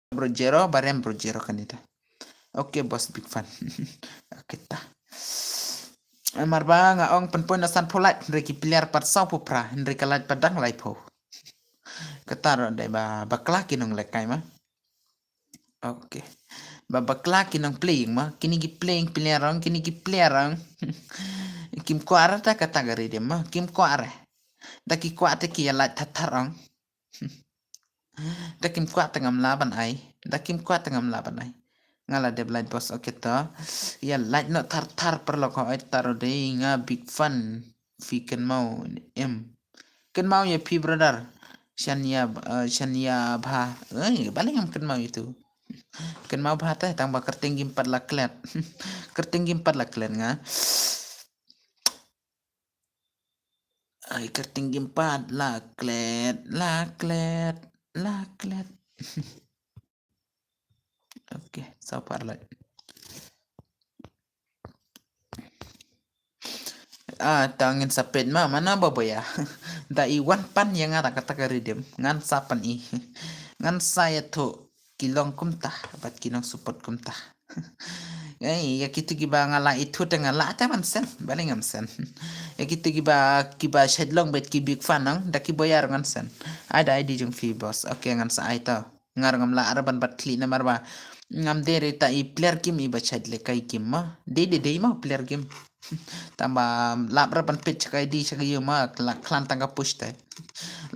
barem brojero kan itu. Oke bos big fan. Kita. Marba nga ong penpoin na san polat reki piliar pat sau pupra reki kalat padang lai po. Ketar de bakla kinong lekai ma. Oke. Bakla kinong playing ma kini gi playing piliarang kini gi piliarang. Kim kuara ta kata gari de ma kim kuara. Daki kuate ki alat tatarang. Dakim kuate ngam laban ai. Dakim kuate ngam laban ai. Ngala de blind boss oke to ya light no tar perlo ko ai taro de nga big fun fi ken mau ken mau ya pi brother shania bha balik ngam ken mau itu ken mau bha teh tang ba kerting gim 4 laklet kerting gim 4 laklet nga ai kerting gim 4 laklet oke sabar lah tangin sapet ma mana ya da iwan pan yang ada kata karidem ngan sapan ngan saya tu kilong kumtah bat kilong support kumtah ya kita giba ngala itu dengan la taman sen baling am sen ya kita giba shedlong bet ki big fan nang da ki boyar ngan sen ada ID jung fi boss oke ngan sa ai ta ngar ngam la araban bat kli na marba ngam dere ta i player game i ba shedle kai game ma de ma player game tambah labra ban pitch kai di chaka yuma la klan tanga push te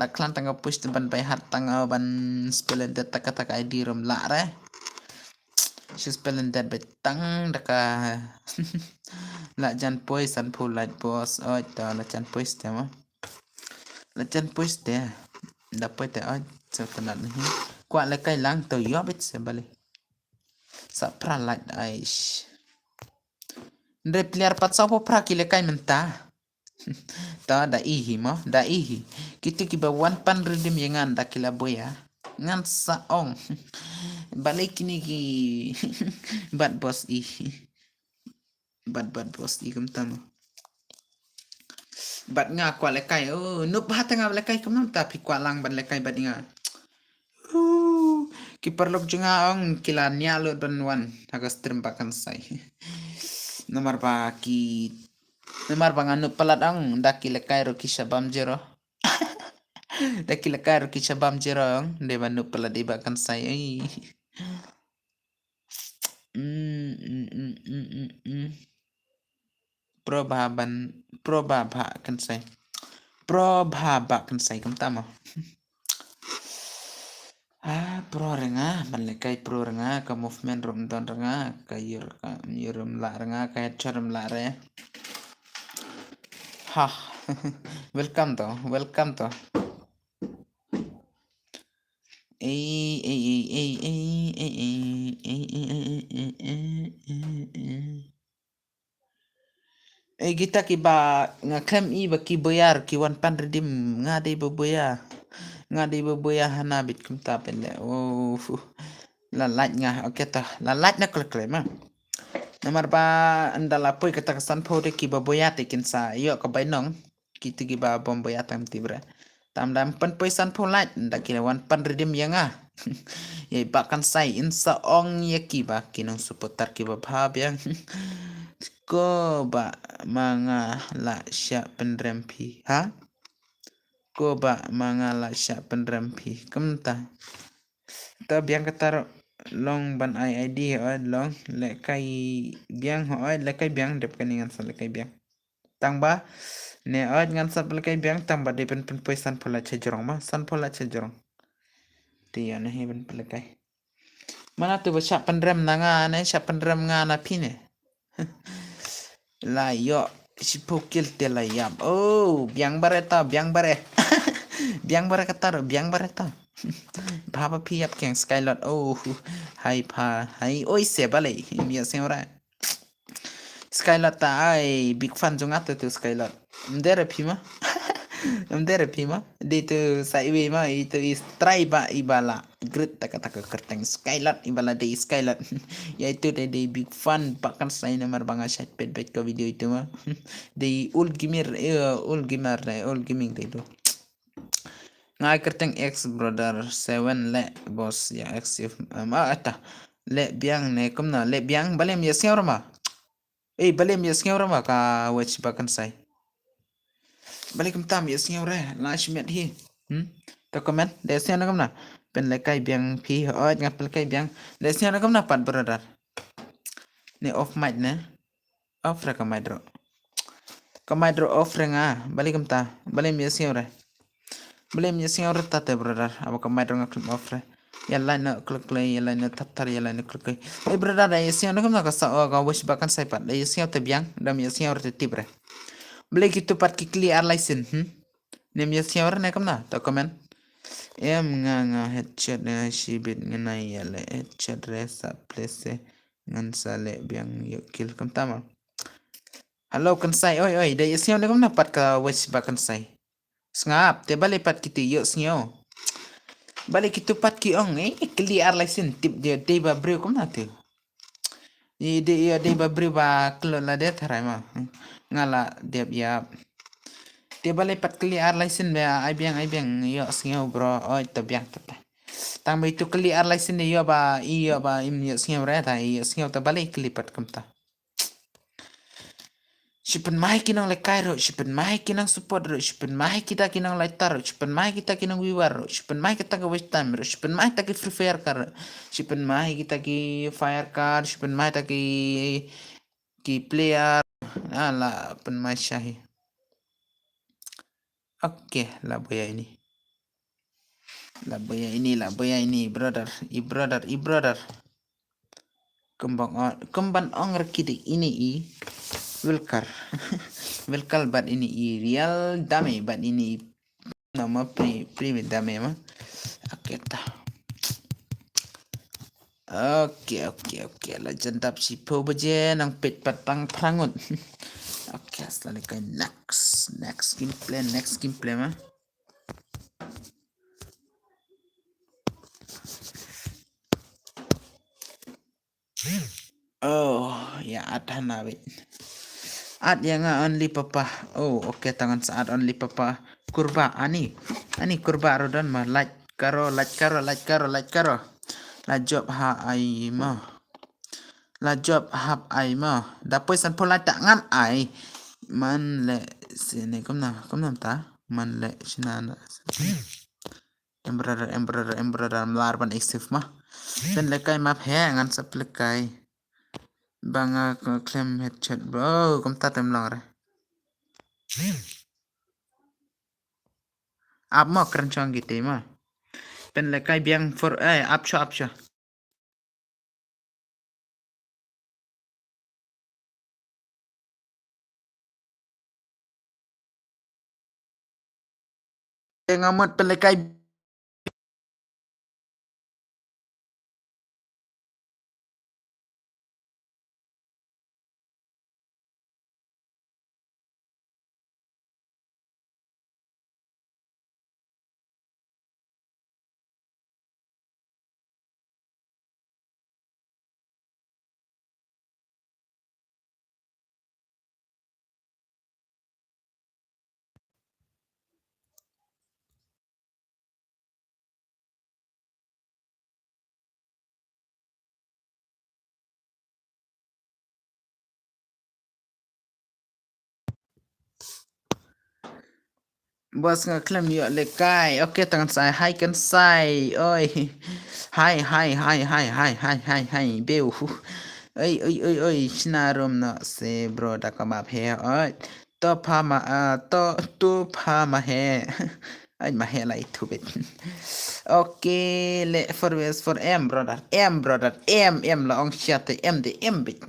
la klan tanga push te ban bay hat tanga ban spelen det taka taka ID rom la re she spelen det betang daka la jan poi san pu light boss oi ta la jan poi te ma la jan poi te da poi te oi so tanat ni kwa le kai lang to yo bit se bale sa pra light aish Repliar pat sapo pra kile kai menta. Ta da ihi mo, da ihi. Kita kiba wan pan redim yengan da kila boya. Ngan saong. Balik kini ki bad boss ihi. Bad boss i kum tamo. Bad nga kwa lekai. Oh, nup hata nga lekai kum nam tapi kwa lang ban lekai bad nga. Kiperlok jenga ong kila nyalo ban wan hagas termpakan sai. Nomor nganu pelat ang daki lekai ro kisha bam jero daki lekai ro kisha bam jero ang de manu pelat iba kan saya probaba kan saya kam tamo pro renga malekai pro renga ka movement rum don renga ka yurum la renga ka charum la re ha welcome to kita kiba ngaklem i baki boyar ki wan pan redim ngade boya hanabit kum tapele oh la nga oke ta la na klema nomor ba andala poi kata kesan pode ki boya tekin sa yo ka bainong kita giba bom boya tam tibra tam dam pen poi san po lat nda kila wan pan redim yanga ye bakan sai insa ong ye kiba kinong suputar kiba bhab yang ko ba manga la sya penrempi ha ko ba mangala sya penrempi kemta ta biang katar long ban ID oi long le kai biang oi le kai biang dep kaningan sa le kai biang tang ba ne oi ngan sa le kai biang tang ba de pen poi san pola chejrong ma san pola chejrong ti ya ne ben le kai mana tu ba sya penrem nanga ne sya penrem nga na pine la yo si pokil te la yam oh biang bare biang bare katar biang bare ta Papa pi up keng skylot oh hai pa hai oi se bale mi se ora skylot ta ai big fan jong at tu skylot ndere pi ma ndere pi ma de tu sai we ma itu is try ba ibala grit taka taka kerteng skylot ibala de skylot ya itu de big fan pakan sai nomor banga chat pet pet ke video itu ma de ul giming de itu ngai kerteng X brother 7 le bos ya X ma ata le biang ne kumna le biang balem ya siang ma balem ya siang ma ka wech bakan sai balik kum tam ya siang re la shmet hi to comment de siang na kumna pen le kai biang phi ho ngap le kai biang de siang na kumna pat brother ne off mic ne off ra ka mic off re nga balik kum ta balem ya siang re belum ya sing orang tate brother apa kemai dong klik offer ya lain nak klik play ya lain nak taptar ya lain nak klik brother ya sing orang nak kasa oh kau wish bahkan saya pat ya sing orang tebiang dan ya sing orang tetip bre beli gitu pat kikli ar license nem ya sing orang nak kemana tak komen em nga headshot na shibit ngenai ya le headshot resa place ngan sale biang yuk kill kem tama halo kan sai oi dah ya sing orang nak pat ka wish bahkan saya Ngap, te balik pat kita yuk snyo. Balik kita pat ki ong clear license tip dia ba brew kom na tu. Dia ba brew ba klo la de tharai ma. Ngala dia ya. Dia balik pat clear license ba ai biang yuk snyo bro. Oi ta biang ta. Tang ba itu clear license dia ba im yuk snyo ra ta yuk snyo ta balik klipat kom ta. Sipen mai kinang lekai ro, sipen mai kinang support ro, sipen mai kita kinang lightar ro, sipen mai kita kinang wiwar ro, sipen mai kita ke waste time ro, sipen mai kita ke free fire kar, sipen mai kita ke fire card, sipen mai kita ki player, ala pen mai syahi. Oke, lah boya ini, brother, brother. Kembang ong kidik ini Wilkar Wilkar bat ini real dame bat ini nama private dame mah oke lah jentap si po baje nang pet patang prangut oke setelah kai next gameplay mah oh ya ada nawit At yang only papa. Oh, oke tangan saat only papa. Kurba ani kurba rodan mah like karo. La job ha ai mah. La job hap ai mah. Dapoi san pola tak ngan ai. Man le sini kom nam ta. Man le sina. Emperor melar ban eksif mah. Dan lekai map he ngan saplekai. Banga claim headshot bro kom ta tem lang re ap mo keren gitu mah pen lekai biang for up sho ngamut pen lekai bos ngeklaim yuk lekai oke tangan saya hai kan sai oi hai beu oi sinarum no se bro dakamap he oi to pa ma he ai ma he lai tu bet oke le for m brother m la ong chat m de m bit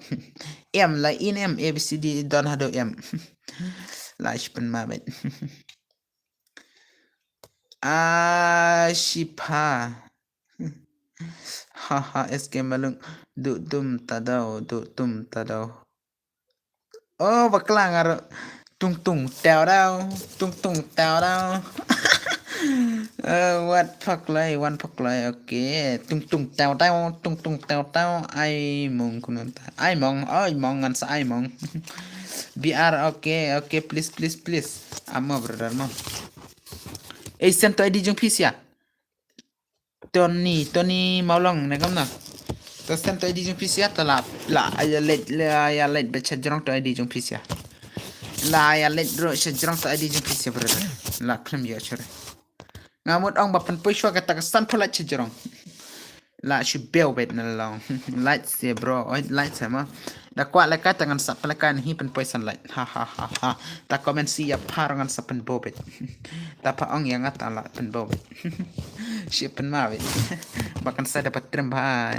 m la in m abcd don hado m la pen ma bet Shipa. Haha, SK malung. Tum tadau. Oh, bakla ngaro. Tung tao dao. Tung tao dao. What fuck lay, one fuck lay, okay. Tung tao. Ai mong kunanta. Ai mong ngan sa ai mong. BR, okay, please. Amo brother mo. Send to ID jung please ya. Tony Maulong này không nào. Tôi xem to ID jung please ya. Ta la ya let baca jrong to ID jung please ya. La ya let ro jrong to ID jung please ya brother. La prim ya chure. Ngamut ong bapan pushwa kata kesan pula jrong. La shi bel bet na long. Lights ya bro. Lights sama. Da kuat leka tangan sap pelekan hi pen poisan light. Ha. Ta komen siap parangan sapen bobet. Ta pa ong yang ngata la pen bobet. Si pen mawit. Bahkan saya dapat terima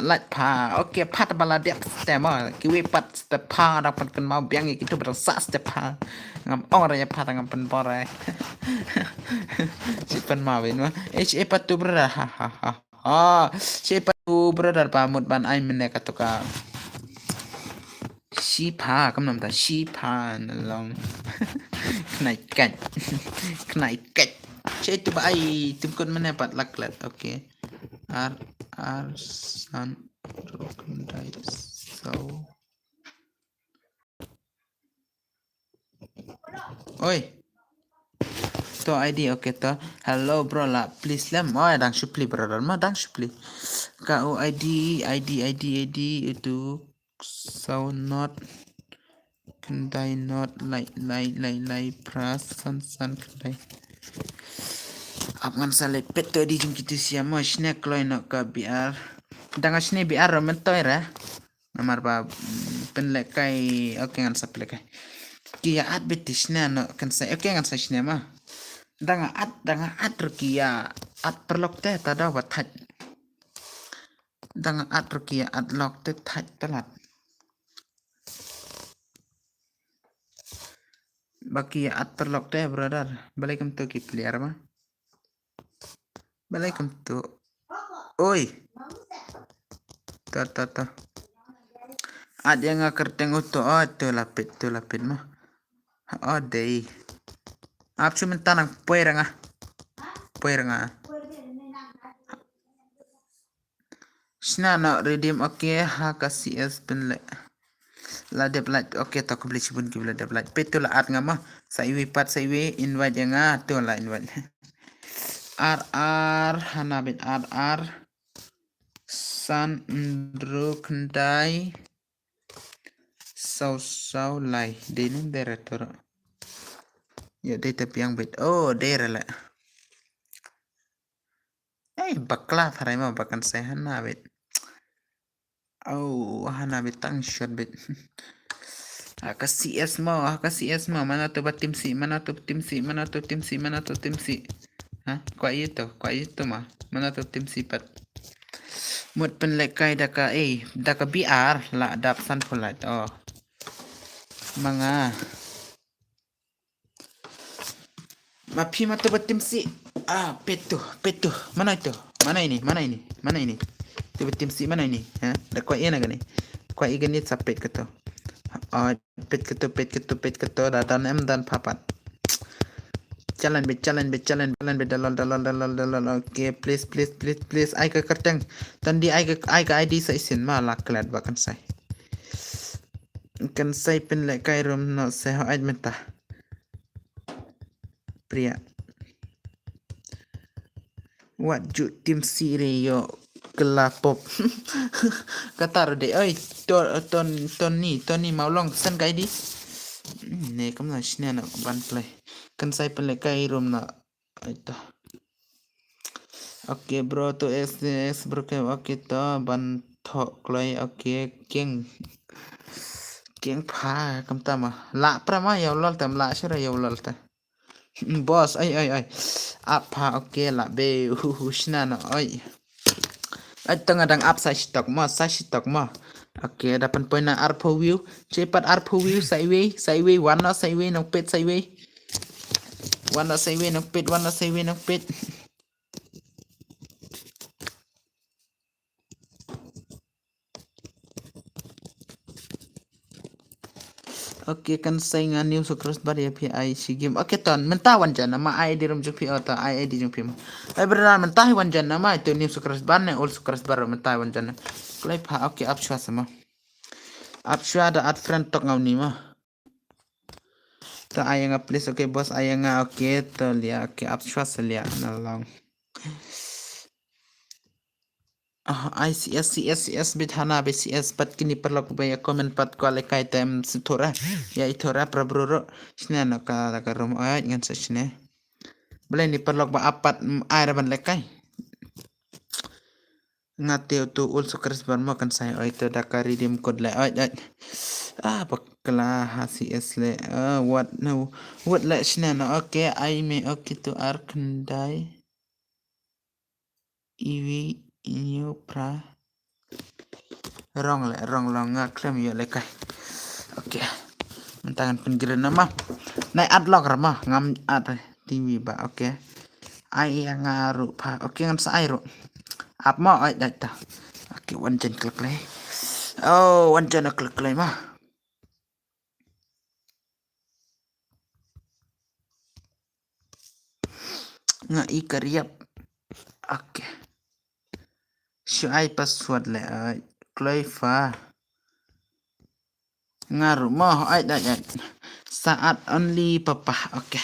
light pa. Oke, pat bala dia tema. Kiwi pat step pa dapat pen mau biang itu berasa step pa. Ngam ong raya pa ngam pen pore. Si pen mawit mah. Pat tu brother. Ha. Si pat tu brother pamut ban ai mene katuka. Shipa, kamu nampak Shipa nalong. Kenaikan. Saya tu baik. Timkot mana dapat laklat. Okay. San Rokendai. So. Oi. To ID okay to. Hello bro lah. Please lah. Dang supli brother. Dang supli. Kau ID itu. So not kendai not like pras san kendai apngan sale peto di jung kitu siamo snack loy no ka biar danga sne biar mentoy ra namar ba penlekai oke ngan saplekai kia at betisna no kan sa oke ngan sa sne ma danga at kia at perlok teh tada watat danga at kia at lok teh tat pelat Baki at perlok deh brother. Balikum to keep player mah. Balikum to. Oi. Ta. Ad yang kerteng uto to lapit mah. Oh dei. Ap cuma tanang poiranga. Sna no redeem okay ha kasih es penle. La deblat okay to beli cibun kibla deblat petul at ngama saiwi pat saiwi invite yang to la invite RR hanabit RR San Andrew Kendai sau lai dening director ya data piang bit oh dera la bakla tharai ma bakan saya hanabit oh hanabit tang shot bit kasih es mau mana tuh tim si hah kau itu mah mana tuh tim si pat mut penlekai daka BR la dap san pulat oh manga mapi matu tim si petu mana ini tuh tim si mana ini hah dak kau iya naga nih kau ikan ini sapet keto pet keto dan dan papat jalan bet dalal okay please ai ke kerteng tandi ai ke ID sa isin ma laklat bakan sai kan sai pen le kai rom no se ho aj menta pria what ju tim sire yo kelapop katar de oi Tony Maulong san kai di ne kam na shne na ban play kan sai pen le kai rom na ito okay bro to es bro ke okay to ban thok klai okay keng pha kam ta ma la prama yaw lol tam la shira yaw lol ta boss ai apa okay la be shna na ai tengah dang up sa stock ma okay dapat poin na arpo view cepat arpo view sai we one no sai we no pet sai we Wanna say win of pit, wanna say win of pit. Oke kan saya ngan new subscriber ya pi ai si game. Oke ton mentah wanjan nama ai di rum jupi ota ai di jupi ma. Ai beran mentah wanjan nama itu new subscriber ne ol subscriber mentah wanjan. Klai pa oke apswa sama. Apswa ada ad friend tok ngau ni ma. Ta ai nga please oke bos ai nga oke to lia oke apswa selia na long. ICS bithana BCS pat kini perlok baya komen pat ko ale kai tem sitora ya itora prabroro sine no ka rum ay ngan sa sine boleh ni perlok ba apat air ban lekai ngate tu ul sukres ban mo kan saya oi to dakari dim kod le ay bakla HCS le what no what le sine no okay I may okay to arkandai iwi inyo pra rong long klem yo le kai oke mentangan pinggiran nama naik adlock ramah ngam ad TV ba oke ai yang ngaru pa oke ngan sa airu ap mo ai data oke wanjen klik le oh wanjen klik le mah nga ikariap oke Syai password le Cloifa ngaruh mau ai saat only papa oke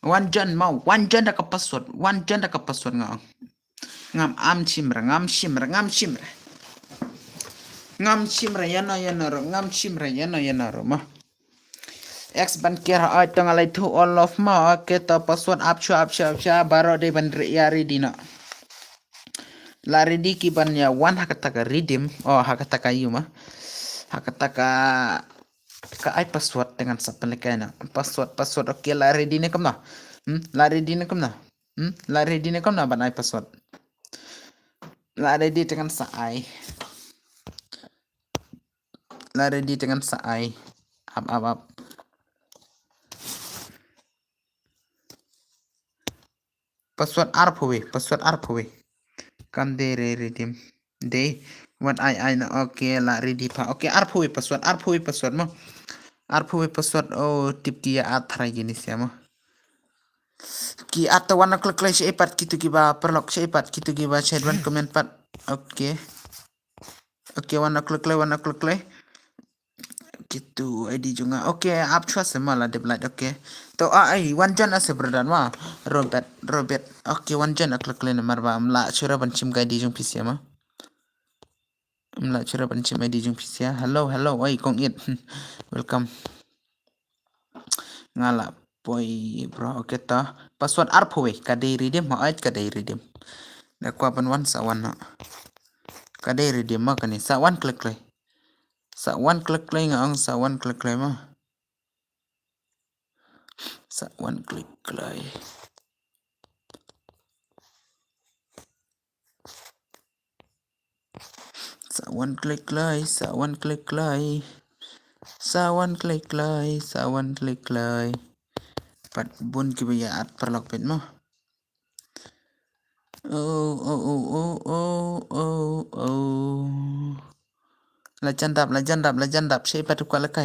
wanjan dah ke password ngam shimra yana ro mah X ban kira ai tong alai tu all of ma oke to password apsha baro de ban yari dina lari di kiban ya wan hakataka redeem hakataka yuma hakataka ka ai password dengan sapelekana password oke lari di ne kamna lari di ne kamna ban ai password lari di dengan sa ai up password arpwe kan de redeem de what I na okay la ready pa okay arpwe password mo arpwe password tip kia athra jenis ya mo ki atau wana klik sepat gitu kiba perlok sepat gitu kiba shadwan comment pat okay wana klik gitu ID juga oke apswa semala deblat oke to ai wanjan ase berdan ma Robert oke wanjan klik nomor ba amla chura bancim ga ID jung pisia ma amla chura bancim ID jung pisia hello oi kong it welcome ngala poi bro oke ta password arpwe kadai redeem ma ait kadai redeem na kwa ban wan sa wan na kadai redeem ma kani sa wan klik sa wan klik mah sa wan klik pat bun kibaya at perlok pet mah lajandap saya patu kalakai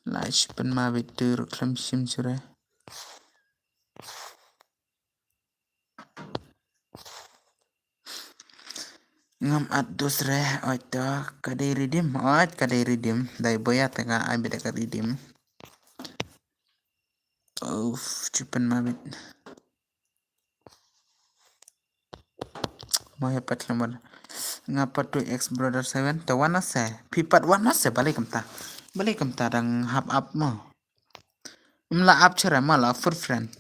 lash pen ma betur klam sim sura ngam adus oita kadai redeem dai boya tengah ai beda ka redeem cupan ma bet mau hepat lemon ngapa tu X brother 7 to wana se pipat wana se balik kamta dang hap up mo mla up chara mala for friend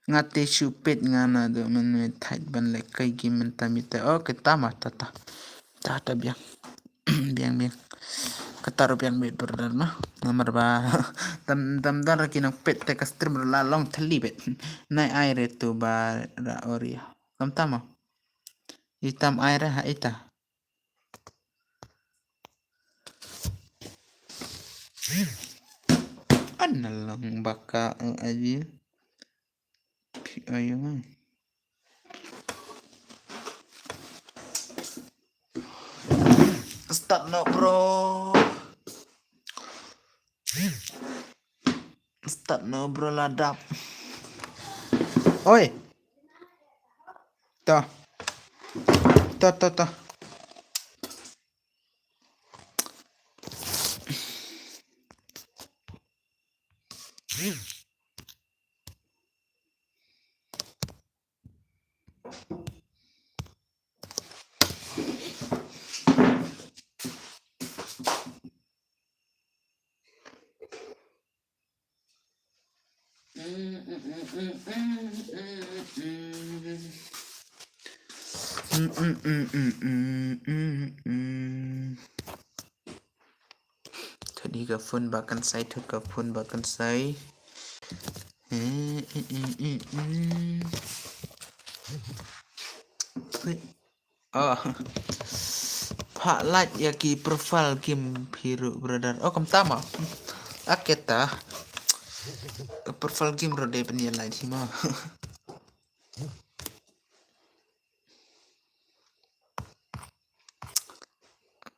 ngate supet ngana do men tight ban le kai gi men tamita kita mata ta biang biang ketaro biang bet brother mah nomor ba tam dar kinang pet te kastrim la long thali bet nai aire tu ba ra oria kam tama hitam aire ha ita Analang baka aja. Ayo mah. Start no bro. Start no bro ladap. Oi. Toh. Toh. Tadi ke phone bahkan saya tu ke phone bahkan saya. Oh, Pak Light ya ki profile game biru brother. Oh, kamu tama. Aketa. Profile game brother penyiar lain sih mah.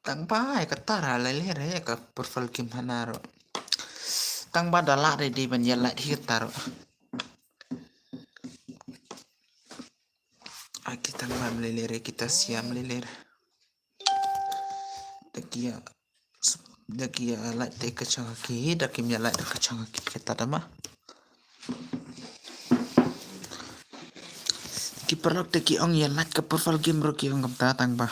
Tang pai katara lele ya ke profile game hanaro. Tang badala di penyiar lain hitaro. Kita mam lelere kita siam leler. Dakia light te kacangaki dakimnya light kacangaki kita dama. Kiperlok deki ong ya light ke profile game bro ki ong kam tang ba.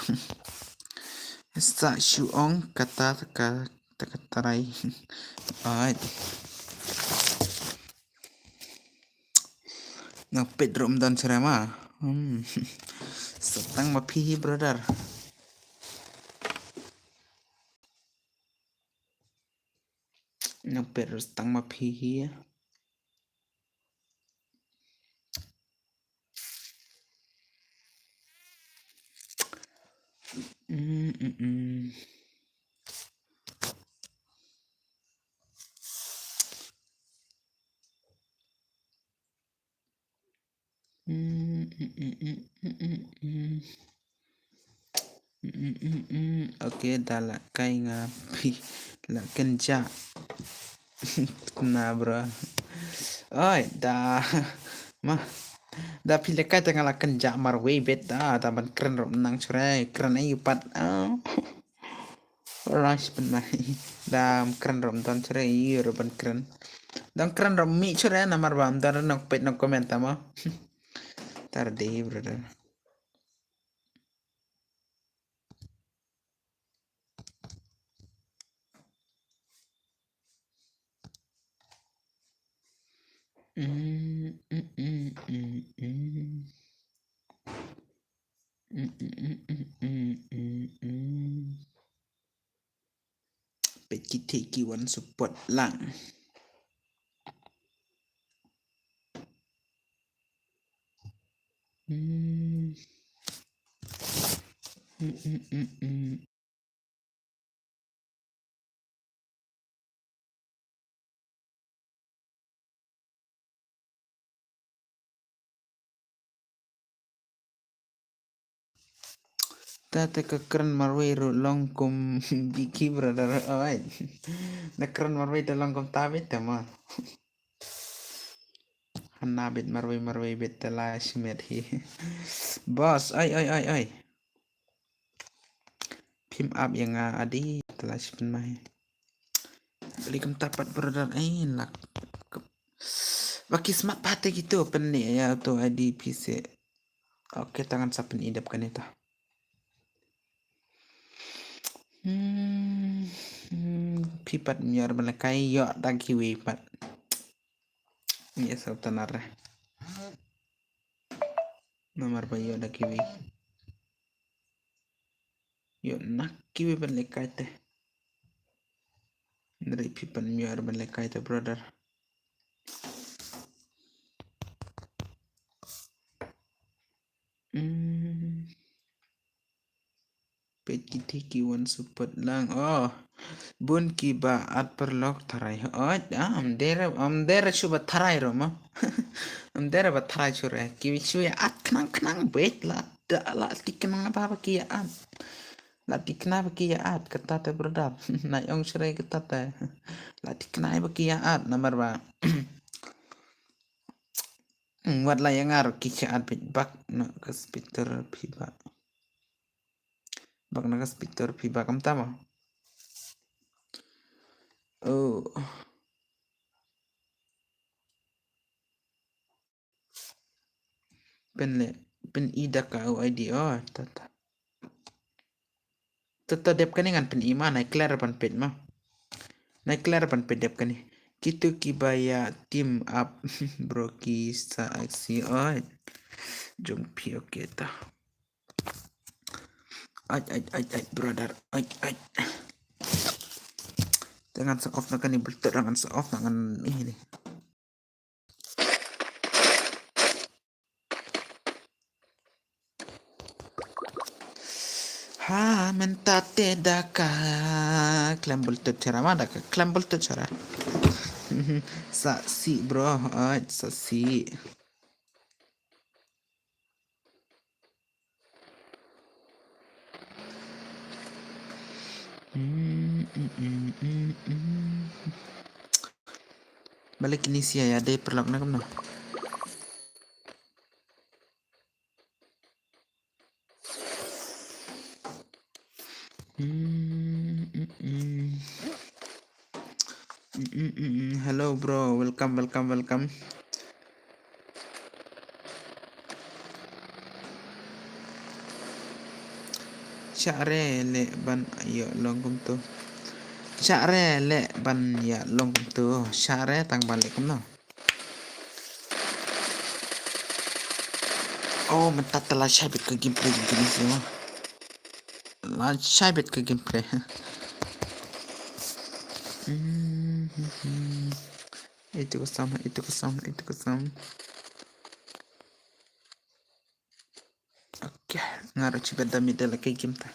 Sa shu ong kata tarai. Alright. Ngapit rom dan cerama. Setang mapi brother. Ngapit setang mapi. Oke, dalak kai ngapi la kenja. Nah, bro. Oi, dah mah. Dah pilih kai tengah la kenja marwe bet taban keren rom nang surai keren ayu pat. Ras penmai. Dam keren rom ton surai roban keren. Dan keren rom mi surai namar bam dan nok pet nok komentar mah. Tarde, brother. Peki one support lang. Tata keren marway ro long kum biki brother. Alright. Na keren marway to long kum tabit tama. Hanabit marway bit tala shmet hi. Boss, ay. Pim up yang adi tala shpen mai. Beli kum tapat brother ay lak. Baki smart pate gitu pen ya to adi PC. Oke, tangan sapen idap kan itu. Pipat nyor balakai yo dagi wipat. Iya tenar. Nomor bayo dagi wi. Yo nak kiwi balakai teh. Dari pipat nyor balakai teh brother. Peki one support lang. Oh, Bun ki ba at perlok tarai oi am dera shuba tarai roma am dera ba tarai chure ki shu ya at knang bet la tiknang apa ki ya at la tikna ba ki ya at kata te berdap na yong shure kata te la tikna ba ki ya at nomor ba wat la yang ar ki ya at bit bak na kaspitter piba bak na kaspitter piba kam tama oh pen ida ka o id oh tata tata dep kaningan pen ima na clear pan pet ma na clear pan pet dep kani kitu kibaya team up bro ki sa aksi oh jom pi oke ta ai brother ai jangan se off na kani belter jangan se off jangan ini ha mentate daka klambul tu cara mana ka klambul tu cara saksi bro ai saksi balik ini sih ya deh perlak nak no hello bro welcome Syare le ban ayo longkum tu. Syare le ban ya longkum tu. Syare tang balik kum no. Oh mentat telah syabit ke gameplay gini semua. Lah syabit ke gameplay. Itu kesam. Oke, ngaruh cibet dami dala ke game ta.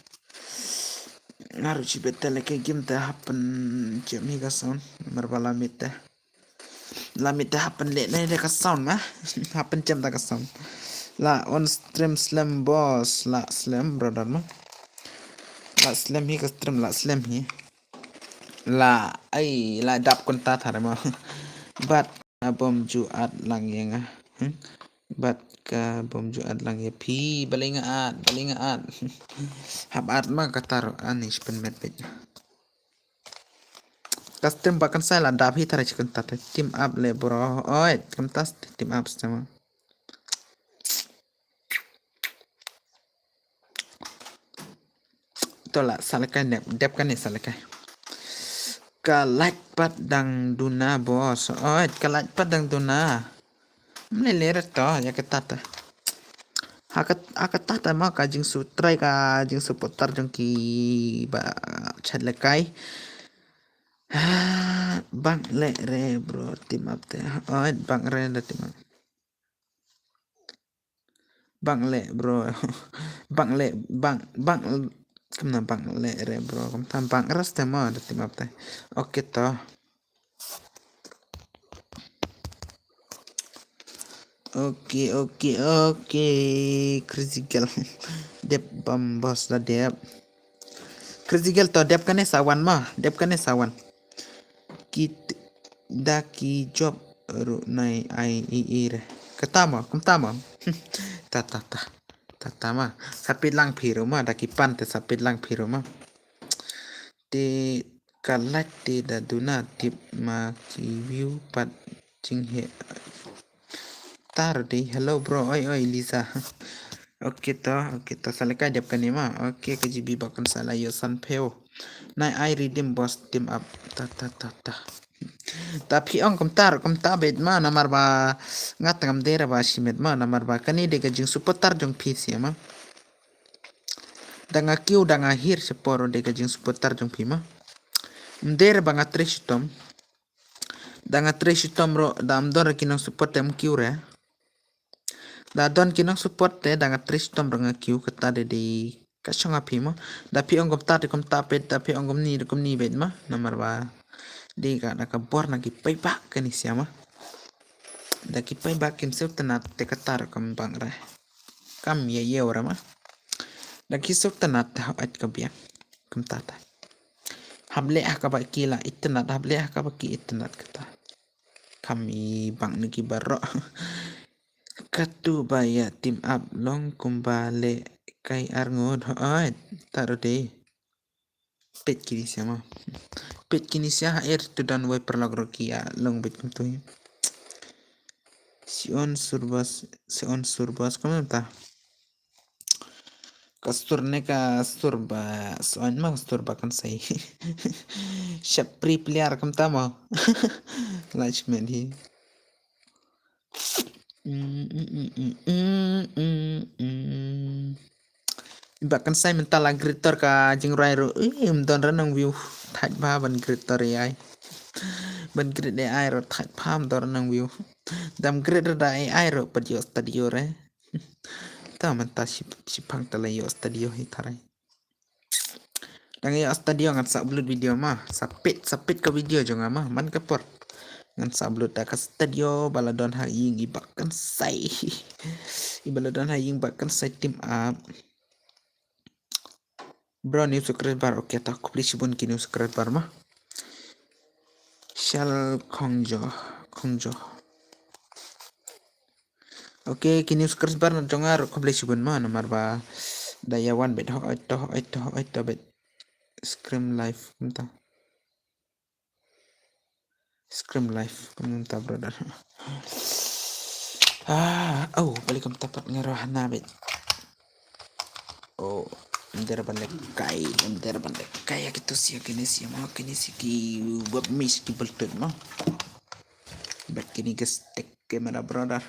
Ngaruh cibet dala ke game ta happen jam ni ka sound merbalamit ta. Lamit ta happen le na ka sound mah. Happen jam ta ka sound. La on stream slam boss la slam brother mah. La slam hi ka stream la slam hi. La ai la dap kon ta thar mah. Bat bom juat lang yang bat ka bom juat lang ya pi balingaat habat mah katar anis pen met bet custom bahkan saya lah dap hi thar chicken tat team up le bro oi kam tas team up sama tola salakai dep kan ni salakai kalak pat dang duna bos oi kalak pat dang duna melelera to ya ketata tata ma ka jing su try ka jing su potar jong ki ba chat lekai bang le re bro team up te oi bang re da team up bang le bro bang kemna bang le re bro kam tam bang ras te ma da team up te oke to Oke. Crazy girl. Dep bambos lah dep. Crazy girl to dep kan sawan mah. Dep kan sawan. Kit daki job ru nai ai re. Ketama. Tata mah. Sapit lang piro mah daki pan te sapit lang piro mah. Te kalat te da duna tip ma ki view pat ching he Tardi, hello bro, oi Lisa. Oke to salaka dep kan ma. Oke ke GB bakon salah yo san peo. Nai I redeem boss team up. Ta. Tapi ong kom tabet ma namar ba ngat ngam dera ba shimet ma namar ba kani de ka jing supotar jong PC ma. Danga kiu danga hir seporo de ka jing supotar jong pi ma. Mdera ba ngatrish tom. Danga trish tom ro dam dor kinong support tem kiu re. Da don kinang support te danga tristom ranga kiu kata de Kasong api mo. Dapi onggom tapet tapi onggom ni bet ma. Nomor ba. Di ka nakabor nagipayba kani siya ma. Dagipayba kim sew tenat tekatar kam bang ra. Kam ye ora ma. Sew tenat at kabiang. Kam tata. Hable ka ba kila itenat hable ka ba ki itenat kata. Kami bang niki barok. Katu baya tim up long kumbale kay arngod hoat taruh deh pet kini siapa pet kini siapa air tu dan way perlagro kia long bet kuntu si on surbas kamu entah kastur soan mah kasturba kan say syapri pliar kam tamo lachman hi bahkan saya minta lagi gritter ka jeng ro don ranang view thạch ba ban gritter ai ban grit ai ro thạch pham don ranang view dam grit da ai ro pat yo studio re ta man ta si phang ta yo studio hi tharai dang yo studio ngat sa upload video mah sapit ka video jonga mah man ka por ngan sa upload ta ka studio baladon ha ying ibakan sai ibaladon ha ying bakan sai team up bro new subscriber oke tak kupli sibun ki new subscriber mah shal khongjo oke ki new subscriber na jongar kupli sibun mah nomor ba dayawan bet ho ito bet scream live entah scream live entah brother balik kam tapat ngaroh na bet oh Mendera bandek kaya gitu sih kini sih ki buat miss ki beltut mah back kini gestek kamera brother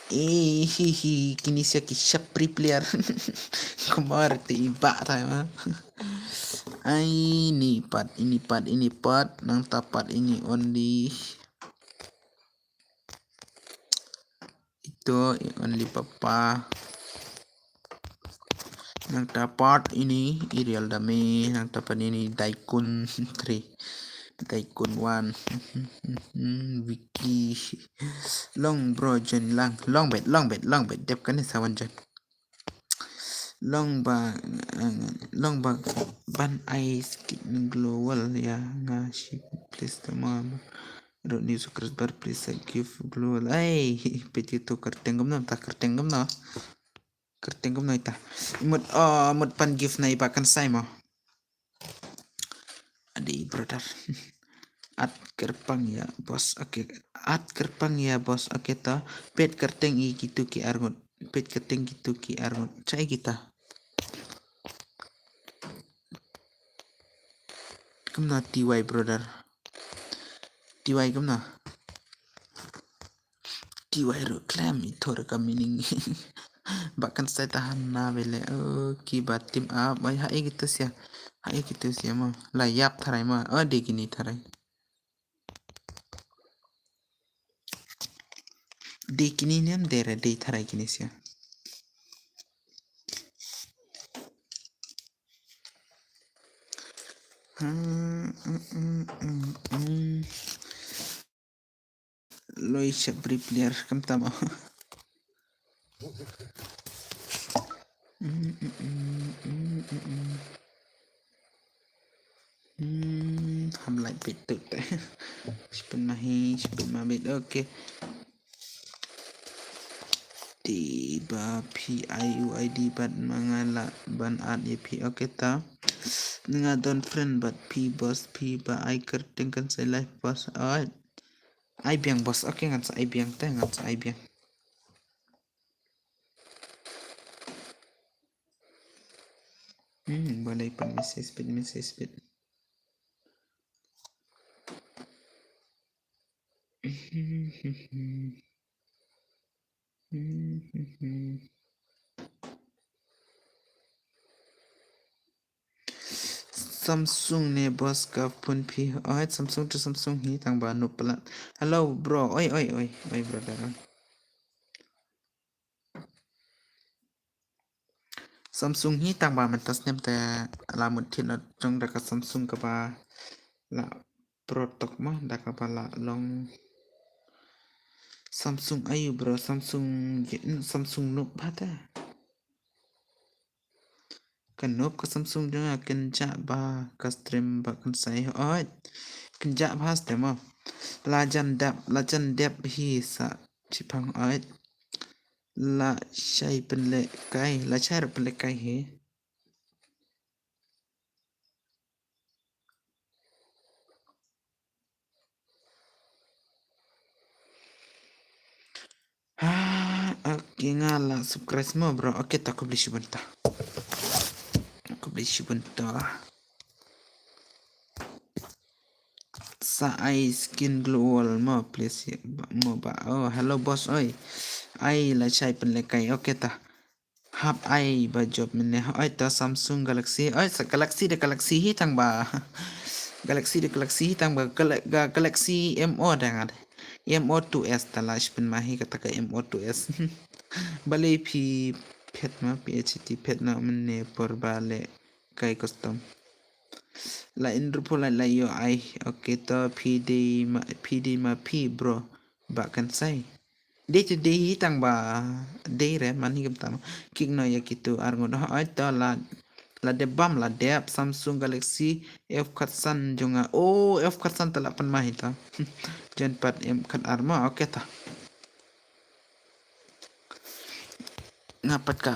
hihi kini sih ki syapri player kemar tiba mah ini part nang tapat ini only itu only papa nang dapat ini Irial Dame nang dapat ini Daikun 3 Daikun 1 Wiki long bro jen long bet dep kan sawan jen long ba ban ice global ya ngasih please teman don't need subscriber please give global petit tu kertenggam no kertenggam no ita mut pan give na ibakan say mo adi brother at kerpang ya bos oke at kerpang ya bos oke ta pet kerteng i gitu ki arngot pet kerteng gitu ki arngot cai kita kemna TY brother TY kemna TY ro klaim itu rekam mining bahkan saya tahan na bele ki batim up mai hai gitu sih mah layap tharai mah de gini tharai de kini nem dere de tharai kini sih loi syabri player kam tama hamlai pituk teh sipun mabit oke tiba PIUID bat mangala ban art EP oke ta ngadon friend bat P boss P ba I kerting kan saya live boss ai biang bos oke ngan sa ai biang teh ngan sa ai biang boleh pan message bit Samsung ne bos ka pun pi Samsung hi tang ba no pelat hello bro oi brother Samsung hi tang ba man tas nem te la mut thin trong da ka Samsung ka ba la protok ma da ka ba la long Samsung ayu bro Samsung Note ba ta kan Note ka Samsung jang kan ja ba ka stream ba kan sai oi kan ja ba ste ma la jan dep hi sa chipang oi la shai pen le kai la chai pen le kai he oke ngala subscribe semua bro. Oke tak aku beli sebentar. Aku beli sebentar. Sa skin glow mo please mo ba. Oh hello boss oi. Ai la chai pen le kai. Oke ta. Hap ai ba job mene. Oi ta Samsung Galaxy. Oi sa Galaxy de Galaxy hi tang ba. Galaxy hi tang ba Galaxy MO dangan. MO2S talash pen mahi kata ka MO2S. Bale phi phet ma PHT phet na mene por bale kai custom la indrupo la yo ai okay to PD ma P bro ba kan sai day to day hitang ba day re man higam tam kik no ya kitu arngo no ai to la de bam la de Samsung Galaxy F khatsan jonga F khatsan tala pan ma hita jen pat M khat arma okay ta ngapat ka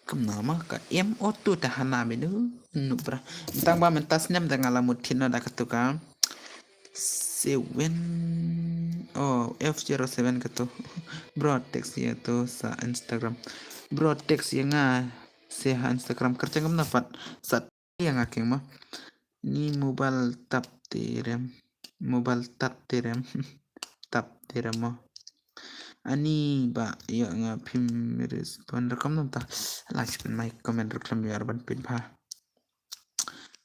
kam nama ka MO2 tahana bedu nubra tang ba mentas nem tang alamut thina da katuka 7 F07 katu bro text ya tu sa Instagram bro text ya nga seha Instagram kerja ngam dapat sat yang akeng mah ni mobile tap tirem tap tirem mah ani ba ya nga phim respond rakam nam ta like pen my comment rakam yar ban pin pha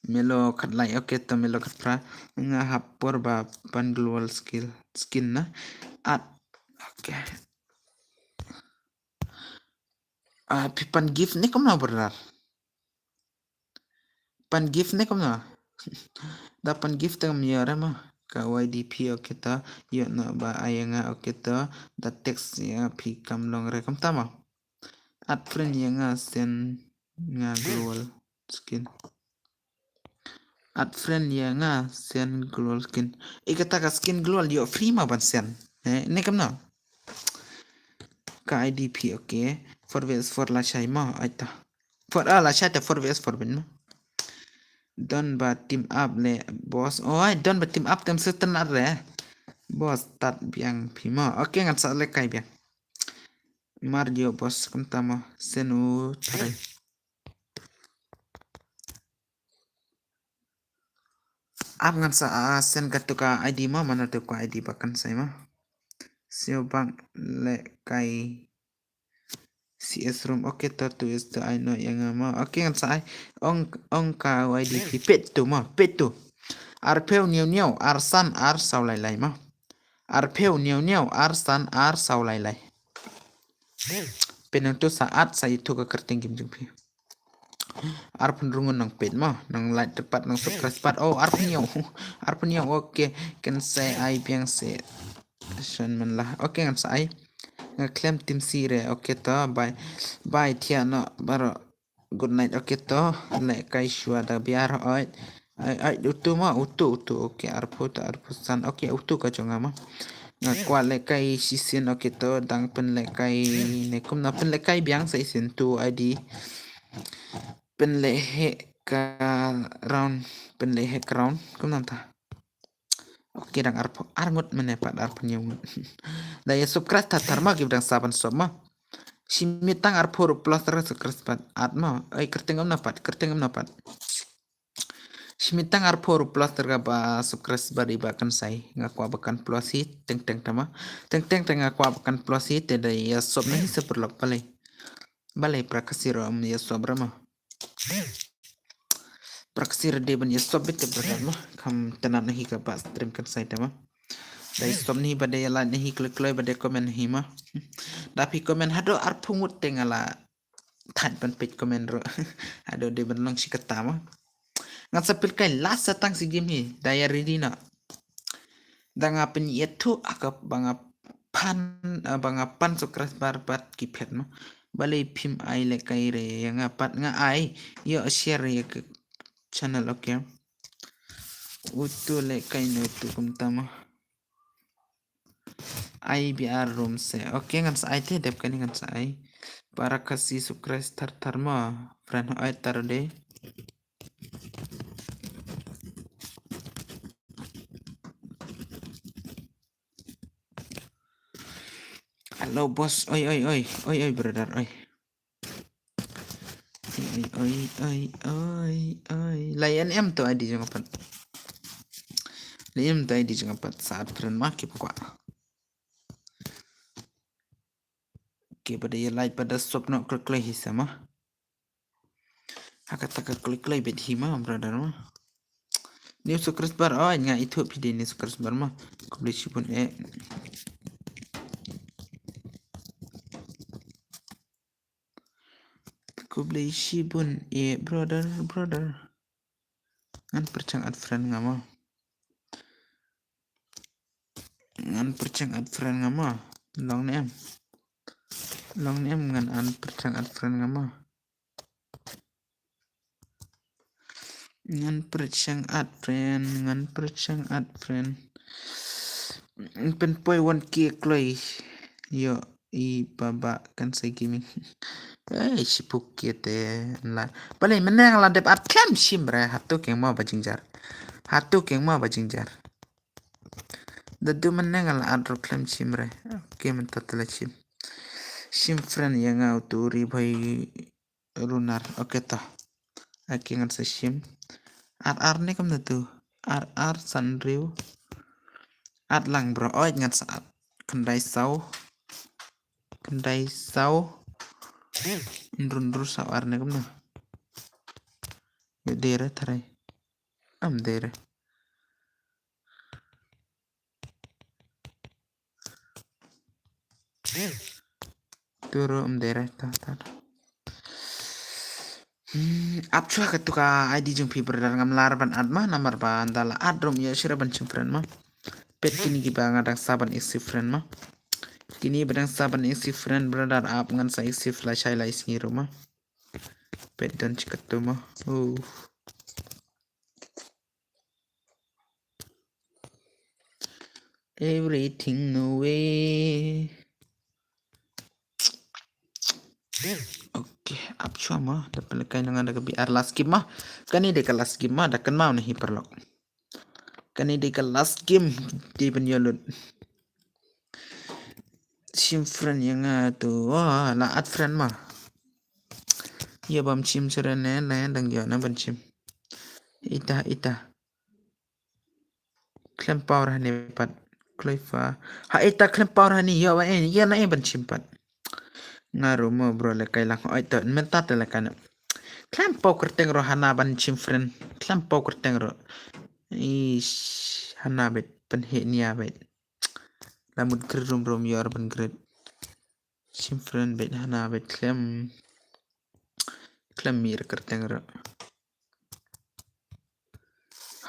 melo khat lai okay to melo khat pra nga hapor ba pandul skin na at okay pan gift ne kom na berar pan gift ne kom na da pan gift am yara ma ka YDP okay to yo na ba ayanga okay to da text ya phi kam long re kam tama at friend ya nga sen nga global skin at friend ya nga sen global skin ikata ka skin global yo free ma ban sen ne kam na ka IDP okay for vs for la chai ma aita for la chai ta for vs for bin ma don ba team up le boss oi don ba team up tem certain ar re boss tat biang phima okay ngan sa le kai biang Mario boss kam tama senu thare ap ngan sa sen katuka ID ma mana tu ko ID bakan sai ma sio bang le kai CS room okay to tu is the I know yang ma okay ngan sa ong ka YDP pet tu ma pet tu ar peu niu ar san ar sau lai ma ar peu niu ar san ar sau lai penang tu saat saya tu ke kerting kim jumpi ar penrungun nang pet ma nang like tepat nang subscribe cepat ar penyo oke kan say ai biang se shan man lah oke kan sai claim tim sire oke to bye tiana baro good night oke to le kai shua da biar ai utu ma utu oke ar pusan oke utu ka jonga ma kwa le kai sisin oke to dang pen le kai ne kum na pen le kai biang sai sin tu ID pen le he ka round pen le he round kum nam ta oke dang arngut mene pat ar penyung da ya subscribe ta tarma give dang saban soma simitang ar pur plus ter subscribe pat atma ai kertengam na pat simitang ar pur plus ter ba subscribe bari bakan sai ngakwa bakan plus hi teng tama teng ngakwa bakan plus hi te da ya sob nahi seperlok balai prakasiro am ya sobrama praksir de ban ya sob bete berama kam tanam nahi ka pas stream kan sai tama dai sob nahi bade ya la nahi klik bade komen nahi ma dapi komen hado ar pungut tengala Tan pan page comment ro. Ado de ban long si katama. Ngat sapil kay last satang si game hi. Daya ready na. Danga penyetu akap banga pan sukras barbat kipet ma. Balay pim ay le kay re yang apat nga ay yo share ya ke channel okay. Utu le kay no tu kumtama. Ay biar room se. Okay ngan sa ay te dep kani ngan sa ay. Para kasih sukres tar ma. Friend ay tar de. Halo bos, oi brother, oi. Layan em tu ID jangan pat. Layan tu ID jangan pat saat friend mak kwa. Oke pada ya like pada stop nak klik lagi sama. Hakat klik lagi bet hima brother mah. Ni sukres bar oi nga itu video ni sukres bar mah. Kubli pun Kubli pun brother. Ngan percang ad friend ngama. Ngan percang ad friend ngama. Long name ngan an percang ad friend ngama. Ngan percang ad friend. Pen poi one ki kloi. Yo I baba kan sa gaming. Si pukete la. Balay menang la dep at kam simbre hatu keng ma bajingjar. Dadu menang la at klem simbre. Oke mentatala sim. Sim friend yang au turi bhai runar. Oke toh. Aki ngan sa sim. Ar ni kam datu. Ar sanriu. At lang bro. Oi ngan sa at. Kendai sau. Rundur sa ar ni kam na. Dere tarai. Am dere. Turu dere ta. Apcua ketuka ID jung pi berdar ngam larban adma namar ba andala adrom ya shiraban chung friend ma. Pet kini ki ba ngadang saban isi friend ma. Kini badang saban isi friend berdar ap ngan sa isi flash highlight isi rumah. Pet dan ciketu ma. Everything no way. Oke, apcua mah dapat lekai nang ada kebi last game mah. Kani de last game mah dakan mau nih hiperlock. Kani de last game di penyolut. Sim friend yang tu wah la ad friend mah. Ya bam sim serene dang yo na ban sim. Ita. Klem power hani pat. Klaifa. Ha ita klem power hani yo wa ya na ban sim pat. Ngaruh mo bro lekai lang oi to mentat lekai. Klampau kerteng ro hana ban chim friend. Klampau kerteng ro. Ish hana bet penhe nia bet. Lamut kerum rom yor ban gred. Chim friend bet hana bet klem mir kerteng ro.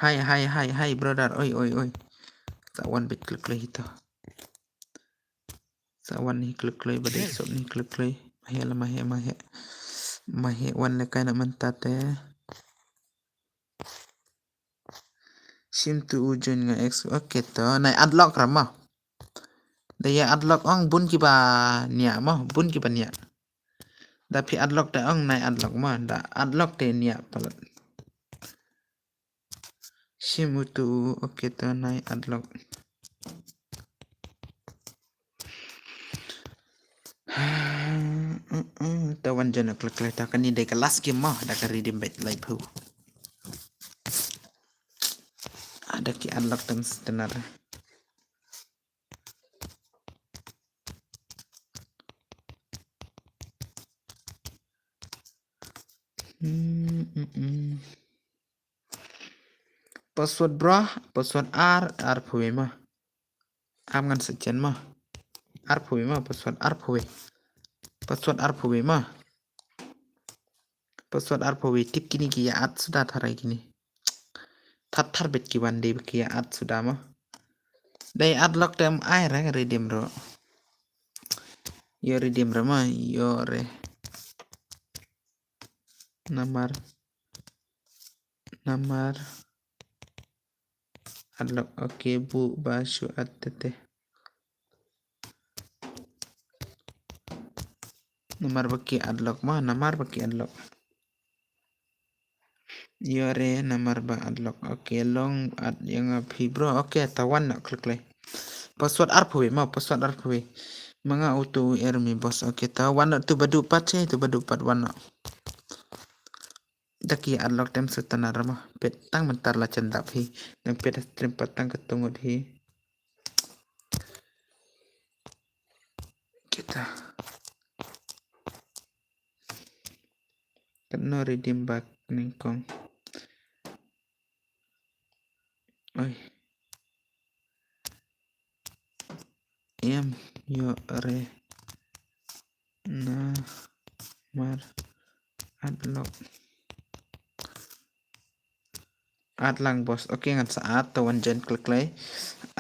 Hai brother. Oi. Sawan bet klik hito. Sawan ni klik badai sok ni klik mahe wan lekai nak mentat Sim tu ujun nga X. Oke to. Nai unlock ramah. Daya unlock ong bun ki ba nia mah. Bun ki ba nia. Tapi unlock da ong nai unlock mah. Da unlock te nia palat. Sim tu oke to nai unlock. Tawan jana klik ta kan ni de kelas game mah da ka redeem bet live hu. Ada ki unlock tang setenar. Password bro, password R phuwe mah. Am ngan sejen mah. R phuwe mah password R phuwe. Password R phuwe mah. password arpawi tip kini kia at sudah tharai kini thar bet ki wan de kia at sudah mo dai at lock tem ai ra redeem ro yo redeem ro ma yo re nomor unlock oke bu basu atete nomor baki unlock ma nomor baki unlock yore nomor ba unlock oke long at yang api bro oke tawan nak klik lay password arpawi ma password arpawi mga auto ermi bos oke tawan tu badu pat tu badu pat wana daki unlock tem setana rama petang mentar la cendap hi dan pet stream petang ketunggut hi kita kena redeem back ningkong oi em yo re nomor unlock ad lang bos oke ngan saat tawan jen klik lay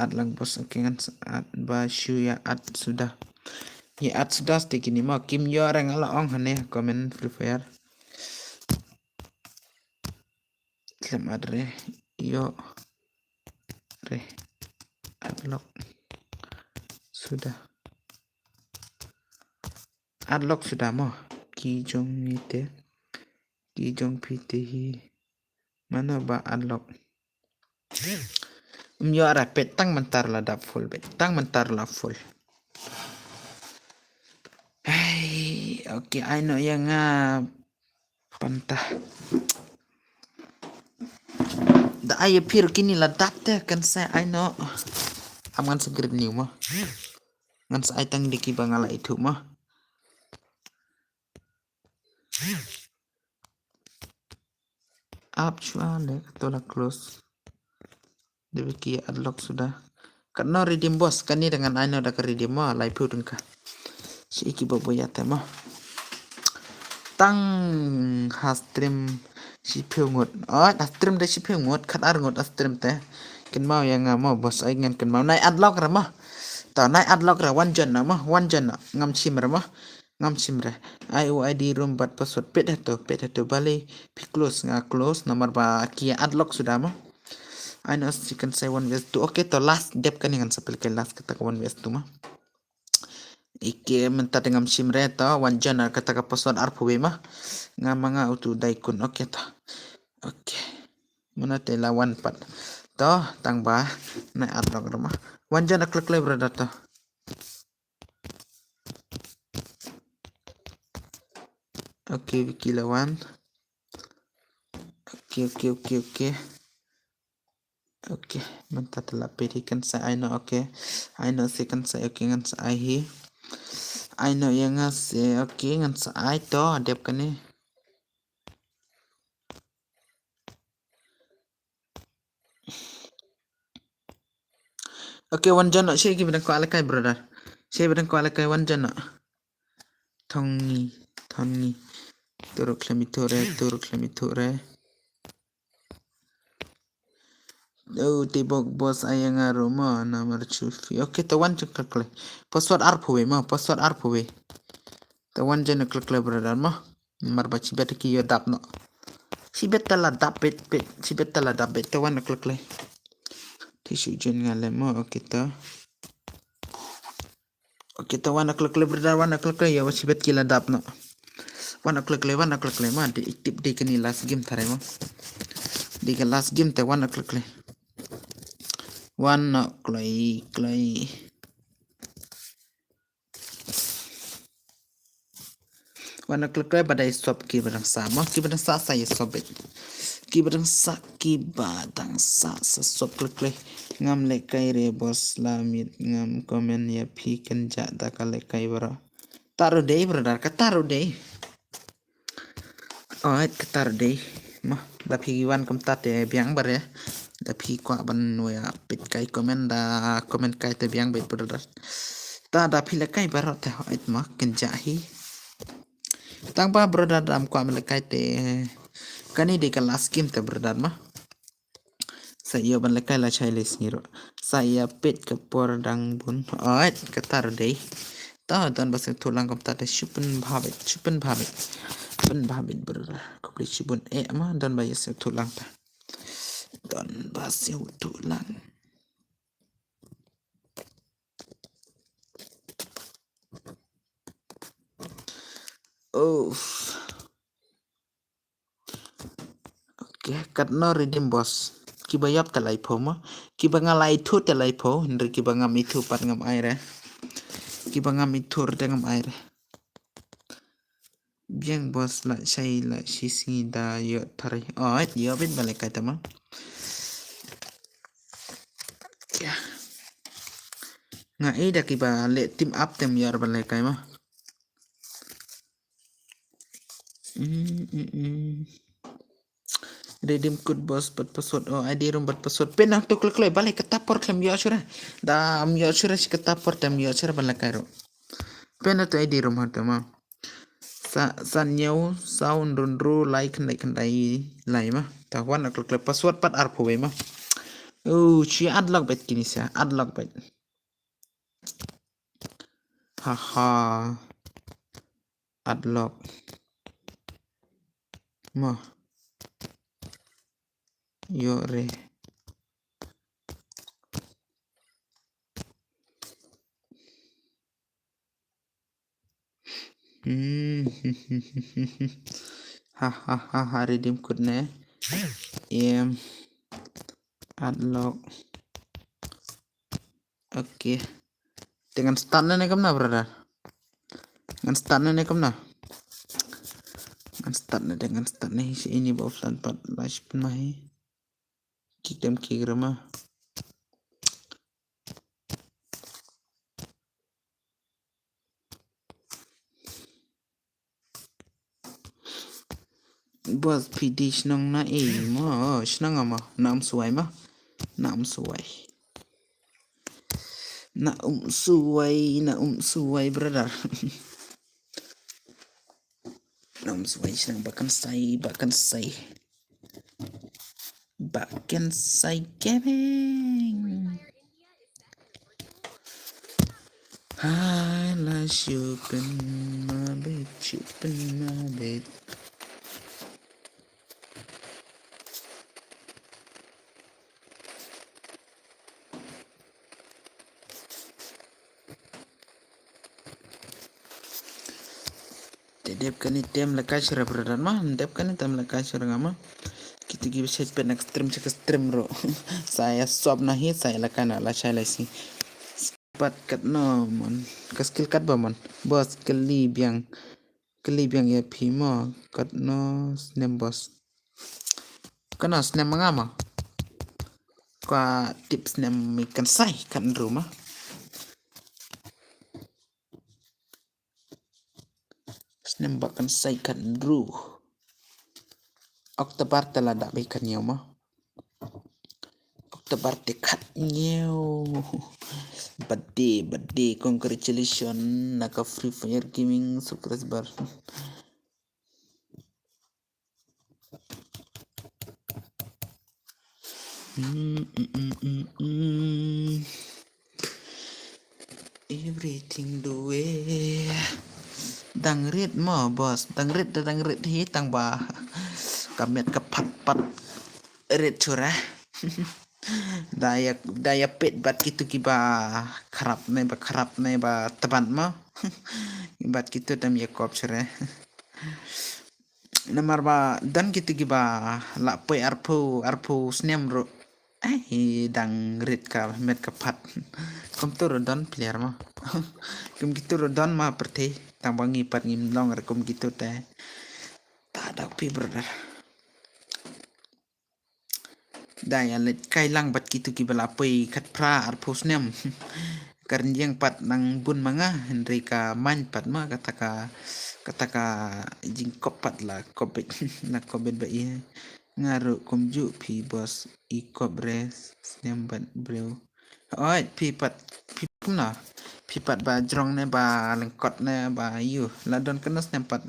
ad lang bos oke ngan saat basu ya ad sudah ya ad sudah stick ini mau kim yo orang ala ong hane komen free fire klaim ad re yo re unlock sudah unlock sudah mau ki jong nite ki jong pite hi mana ba unlock yo ara petang mentar la dap full petang mentar la full hey oke I know yang pantah da ay pir kini la dap te kan sa I know aman segera new mah ngan sa tang diki bangala itu mah up cuale tola close debiki unlock sudah karena redeem bos kan ni dengan I know da redeem mah live pun ka si iki bobo ya tema tang stream si ngot stream da si ngot khat ar ngot stream te ken mau yang mau bos ai ngan ken mau nai unlock ra mah ta nai unlock ra one jan na mah one jan na ngam sim ra mah ngam sim ra IOID room bat password pet itu balik pi close nga close nomor ba kia unlock sudah mah I know you can say one vs 2 oke to last dep kan dengan sepil ke last kata one vs 2 mah ike menta dengan sim re to one jan na kata ka password arpawi mah nga mga utu daikun oke to oke mana te lawan pat to tang ba na unlock ra mah one jan na klik lay brother to oke wiki lawan oke menta telah pedikan sa I know oke I know second sa oke ngan sa I hi I know yang se oke ngan sa I to adep kan ni oke one jan sih gimana ko alakai brother sih bidan ko alakai one jan thongi turuk klemitore oh tibok bos ayang aroma nomor chufi oke to one jan klik password arpawi ma password arpawi to one jan klik brother ma nomor baci bet ki yo dap no si bet tala dap bet si bet tala dap bet to one klik tisu jen ngale ma oke to one klik brother one klik ya si bet kila dap no one klik ma di tip di kini last game thare ma di ke last game te one klik one clay one klik badai stop ki badang sama ki badang sa saya sobet ki badang sa stop klik ngam le kai re bos lamit ngam komen ya pi kan ja da kale kai bro taruh deh brother ka taruh deh ka taruh deh mah da pi wan kam tate biang bare da pi kwa ban ya pit kai komen kai te biang bet brother ta da pi le kai baro te hoit mah kan ja hi Tanpa brother dalam kwa melekai te kani di kelas game te brother mah. Saya melekai la chai les ngiro. Saya pet ke dang bun. Alright, ketar deh. Tahu dan bahasa tulang kom tadi chupen bhabit brother. Kau beli chibun mah dan bahasa tulang ta. Dan bahasa tulang. Oh. Okay, kat no redeem boss. Kiba yap talai po mo. Kiba ngalai tu talai po. Hindi kiba ngam itu pat ngam aire. Kiba ngam itu ngam aire. Biang boss la say la sisi da yo tari. Oh, yo bin balik kay tama. Kya. Nga ida kiba le team up tem yar balik kay mo. Redeem code boss bat password ID room bat password pen nak tukul klay balik ketapor klem yo sura da yo sura si ketapor tem yo sura balik kay ro pen to ID room hat ma sa nyau sound runru like dai lai ma ta wan nak klay password pat arpo ma chi adlock bet kini sa adlock bet haha adlock ma yo re redeem code ne adlock oke dengan start ne kam na brother dengan start ne kam na dengan start ne ini ba offline pat live mahi kikdem kigrama bos PD snong na mo snong ama nam suai ma nam suai brother nam suai snong bahkan say gaming hala chupen ma bet dep kan item la kashra brother mah dep kan item la kashra ngama kita give set pen ekstrem ro saya sob nahi saya la kana la chala si pat kat no man ka skill kat ba man bos kali biang ya phimo kat no snem bos kana snem ngama kwa tips nem kan sai kan rumah nembakan sai kan ru Oktober telah dak baikan nyaw mah Oktober dekat nyaw birthday congratulations naka Free Fire Gaming subscriber everything the way dangrit mo bos dangrit hi tang ba kamet kepat rit curah daya pet bat gitu kiba kerap ne ba teban mo bat gitu dam yakop curah namar ba dan gitu kiba la poi arpo snem ro dangrit ka met kepat kom tur don player mo kom gitu don ma perti tang bangi pat ngim long rekom gitu teh tak ada pi brother daya let kai lang bat gitu ki bala poi kat pra ar posnem karn yang pat nang bun manga hendrika man pat ma kataka jingkop pat la kobet na kobet ba iya ngaru komju pi bos i kobres snem bat bro oi pi pat Pumna pipat ba jrong ne ba lengkot ne ba yu ladon kenes nempat.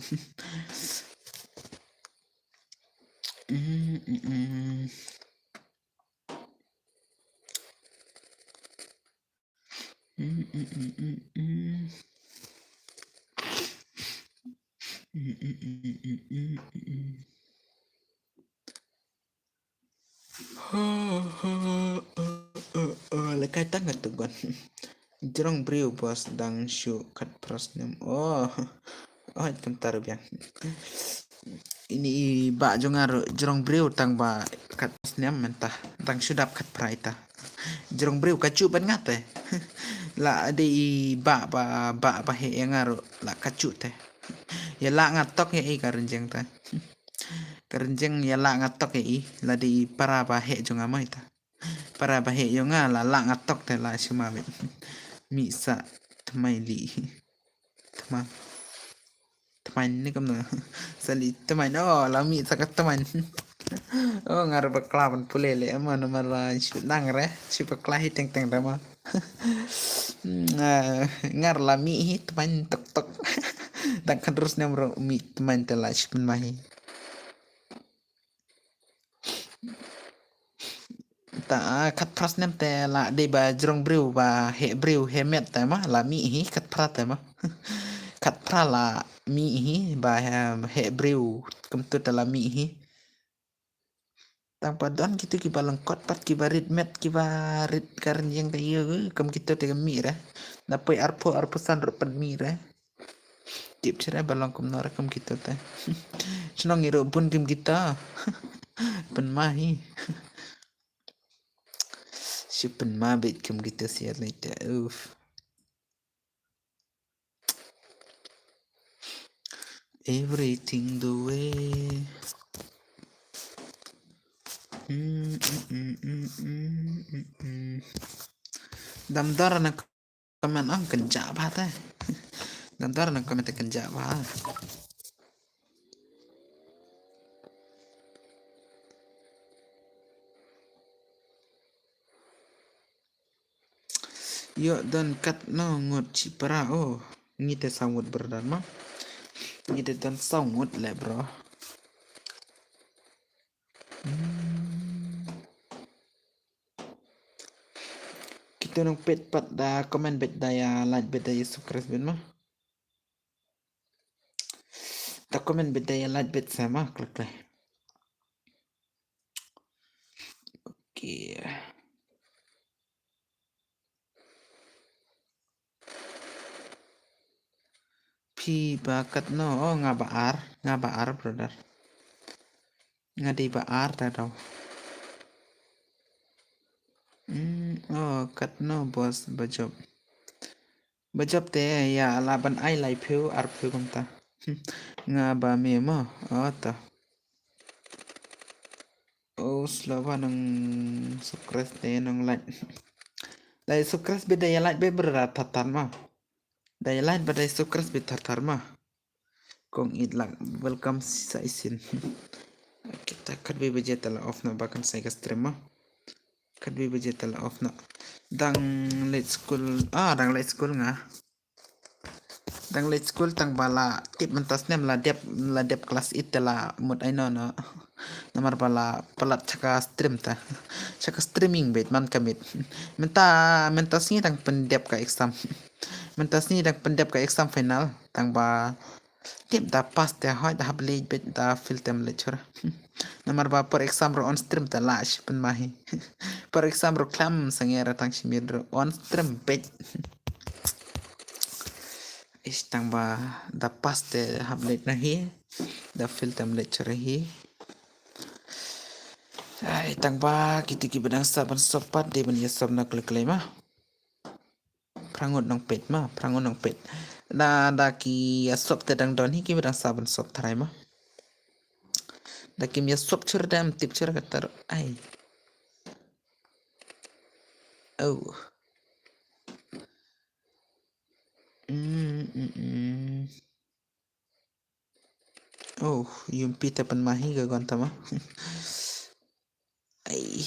Lekai tangan tuh gon. Jerong beriu bos dang shu kat prosnem. Oh, oh bentar biang. Ini ba jongar jerong beriu tang ba kat prosnem mentah tang sudap kat praita. Jerong beriu kacu ban ngate. La di ba he yang ngaru la kacu teh. Ya la ngatok ya i karenjeng teh. Karenjeng ya la ngatok ya i la di para ba he jonga mai ta. Para ba he jonga la ngatok teh la shumabit. Misa tmai li. Tma teman ni kamu sali teman oh lami sakat teman oh ngar baklaban pulele ama nomor nang re si baklah teng teng dama ngar lami hi teman tok tok tak terus nomor mi teman telas pun mahi ta kat pras nem te la de ba jrong briu ba he briu he met te ma lami hi kat prat te ma kat prala mi hi ba he briu kem tu te lami hi tang padon gitu kiba lengkot pat kiba rit met kiba rit karen yang tayo kam kita te mi ra dapoi arpo san ro pan mi ra tip cera balong kum nora kam kita te senong iro pun kim kita pen mahi si pen mabit kam kita siat later everything the way damdar na kaman ang kenja ba ta damdar na kaman te kenja ba yo dan kat no ngot ci para oh ngite sangut berdan ma ngite dan sangut le bro kita nung pet pat da komen bet da ya like bet da Yesus Kristus ben ma da komen bet da ya like bet sama klik le oke pi bakat no oh ngabaar brother ngadi baar da daw oh kat no bos bajop te ya laban ai lai phiu ar phiu kum ta nga ba me mo oh ta oh slava nang sukres te nang lai sukres beda ya lai be berat tatar ma daya lain pada sukres be tatar ma kong it lang welcome sa isin kita kadwe beje tala off na bakan sai stream ma kadwe beje tala off na dang let's school dang let's school nga dang let's school tang bala tip mentas nem la dep kelas it la mut aino na namar bala pelat chaka stream ta chaka streaming bet man kamit mentas ni tang pendep ka exam mentas ni tang pendep ka exam final tang ba tip da pas te hoy da hable bet da filtem lecture namar ba per exam ro on stream ta lash pen mahi per exam ro klam sangera tang shimir ro on stream bet istang ba da pas te hable na hi da filtem lecture hi ai tang ba kiti ki bedang saban sopat de ben yesam na klek ma prangot nong pet ma prangot nong pet da ki sop te dang don hi ki bedang saban sop tharai ma da kim ya sop chur dam tip chur katar ai oh oh yumpi te pen mahi ga gon tama ai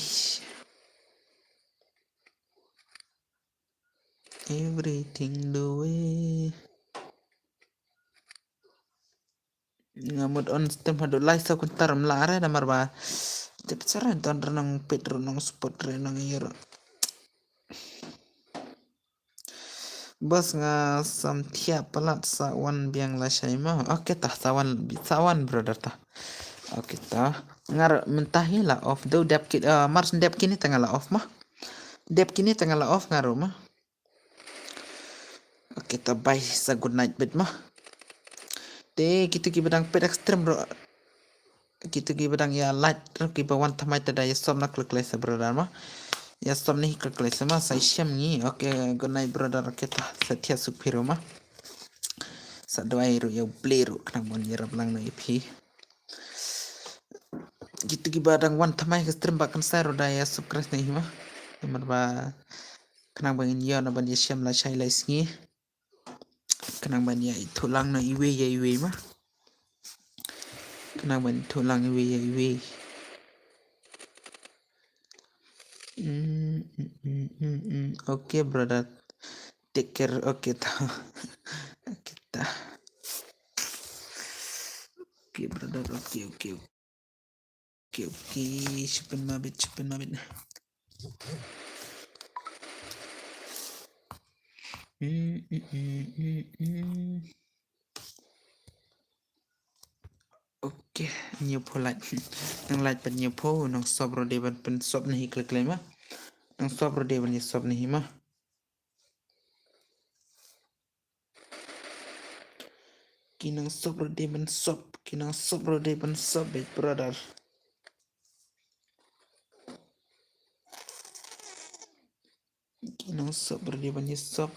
everything the way. Ngamut on stem hadu lai sa kuntar mlara na marba. Tep saran ton renang Pedro nang spot renang iro. Bos nga sam thia palat sa wan biang la shaima. Oke tah sawan brother tah. Oke tah. Ngar mentahi la off do dap kit mars dap kini tengah la off mah. Dap kini tengah la off ngaru mah. Oke tah bye sa good night bed mah. Te kita ki bedang ped ekstrem bro. Kita ki bedang ya light ki bawan thamai tada ya som nak klek sa brother mah. Ya som ni klek sama sa syam ni. Oke good night brother kita setia supiru mah. Sa doai ru ya bleru kenang mon ya rablang na ipi. Gitu ki badang wan thamai ekstrem bakan sa ru da ya subkras ni mah. Marba kenang bangin ya na ban ya syam la chai la sngi. Kenang ban ya tulang na iwe ya iwe mah. Kenang ban tulang iwe ya iwe. Okay, brother. Take care. Okay, ta. Okay, ta. Okay, brother. Okay. Chupin mabit. Okay, nhiều po light. Nang light pan nhiều po nang sob ro de ban pen sob nahi klik lema. Nang sob ro de ban sob nahi ma. Kinang sob ro de ban sob. Kinang sob ro de ban sob bit brother. Kinang sob ro de ban sob.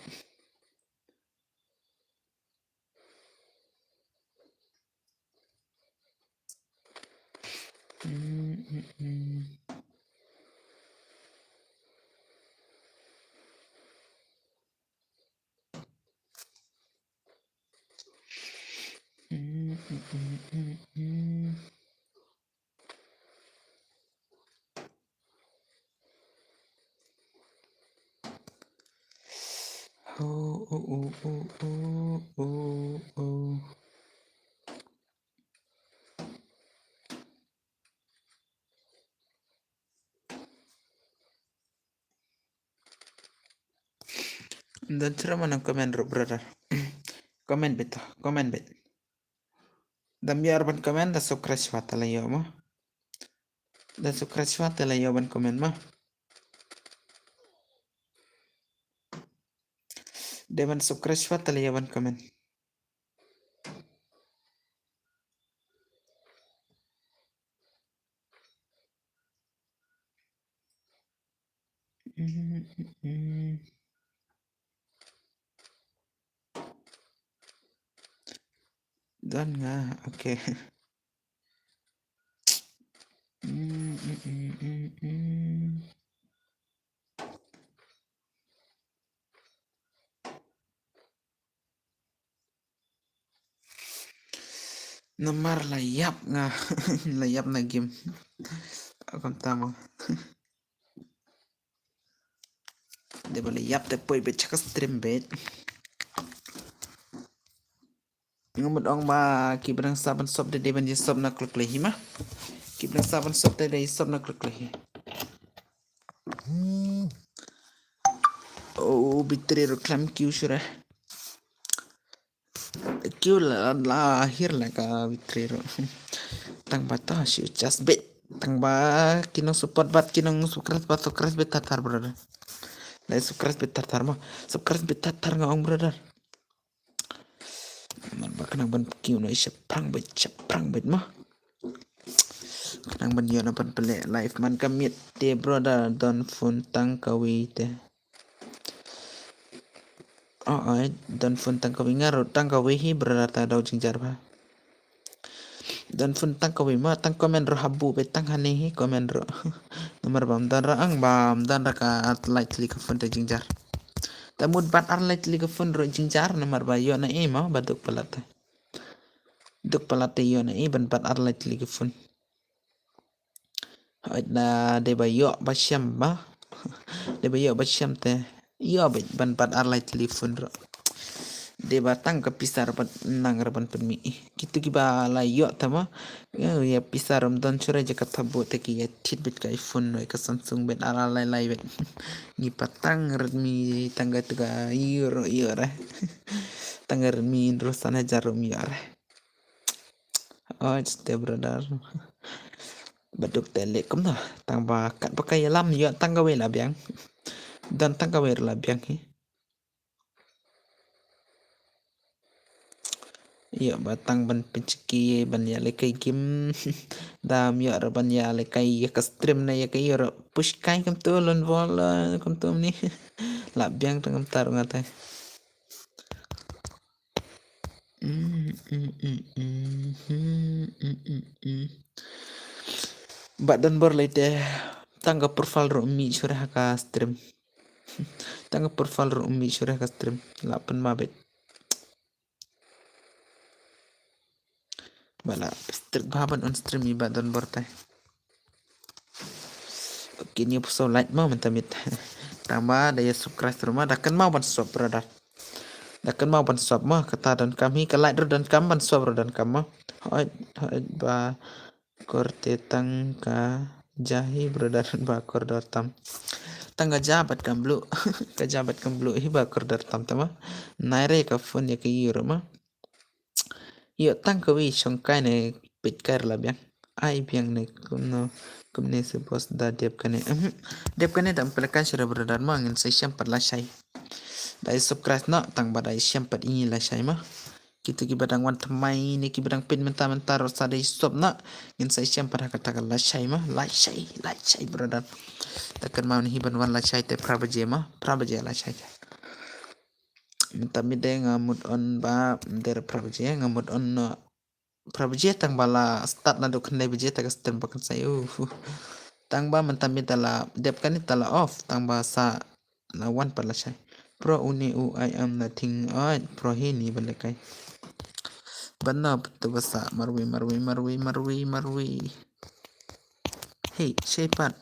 Oh. Dan cara mana komen ro brother. Komen bet. Dan biar ban komen da subscribe swata la yo mah. Da subscribe swata la yo ban komen mah. Devan subscribe swata la yo ban komen. Dan nga, okay. Nomor layap nga, layap na game. Akam tama. De ba layap te poi bet chaka stream bet. Ngamud ong ba kibrang saban sob de deban sob na kluk lehi ma. Kibrang saban sob de sob na kluk lehi. Oh, bitre reklam kiu sure. Kiu la lahir la ka bitre ro. Tang bata si just bet. Tang ba kinong support bat kinong subscribe bet tatar brother. Lai subscribe bet tatar mo. Subscribe bet tatar nga ong brother. Man ba kanang ban kiu no isya prang bet mo. Kanang ban yo na pan pele live man kamit te brother don fun tang kawi te. Ay don fun tang kawi ngaro tang kawi hi brother ta daw jingjar ba. Don fun tang kawi ma tang komen ro habu bet tang hani hi komen ro. Nomor bam dan ra ang bam dan ra ka like ka fun te jingjar. Tamud bat ar like ka fun ro jingjar nomor ba yo na e ma baduk palat. Duk palat yo na e ban bat ar like ka fun. Na de ba yo ba syam ba. De ba yo ba syam te Iya bet ban pat arlai telepon ro. De batang ke pisar pat nang raban penmi. Gitu kiba la yo tama. Ya pisar don chure je kata bo te ki ya tit bet ka iPhone no ka Samsung bet arlai lai bet. Ni patang redmi tangga tuga iyo ra. Tangga redmi indro sana jarum yo ra. Oh, it's the brother. Baduk tele kum no. Tang ba kat pakai lam yo tangga we la biang. Dan tangga we la biang hi. Iya batang ban pinciki ban ya lekai kim dam ya ra ban ya lekai ya ka stream na ya kai ya push kai kam tu lon vola kam tu ni la biang tang tar ngata Mbak dan bor lete tangga profile ro mi surah ka stream tangga profile ro mi surah ka stream la pen mabet bala stream baban on stream iba dan bor teh kini puso light mau mentamit tambah daya subscribe rumah dah kan mau ban swap brother dah kan mau ban swap mah kata dan kami ke light dan kam ban swap dan kamu hoi hoi ba korte tangka jahi brother ba kordor tam tangga jabat kam blue ke jabat kam blue hi ba kordor tam tama naire ka phone ya ke yuro mah yo tangka wi songkai ne pitkar la biang ai biang ne kuno kumne se bos da dep kane dam pelakan syara brother mah ngin sai syam pat la syai dai subscribe no tang badai syam pat ini la syai mah kita ki badang wan temai ni ki badang pin mentar rosa dai stop na ngin sai syam pat kata la syai mah la syai brother takkan mau ni hiban wan la syai te prabaje la syai minta mide ngamut on ba der prabaje ngamut on no prabaje tang bala start na do khnai baje tak stem pakan sayu tang ba mentami tala dep kan tala off tang ba sa na one pala syai pro uni u I am nothing ai pro hini balekai bana betul basa marwi hey shepat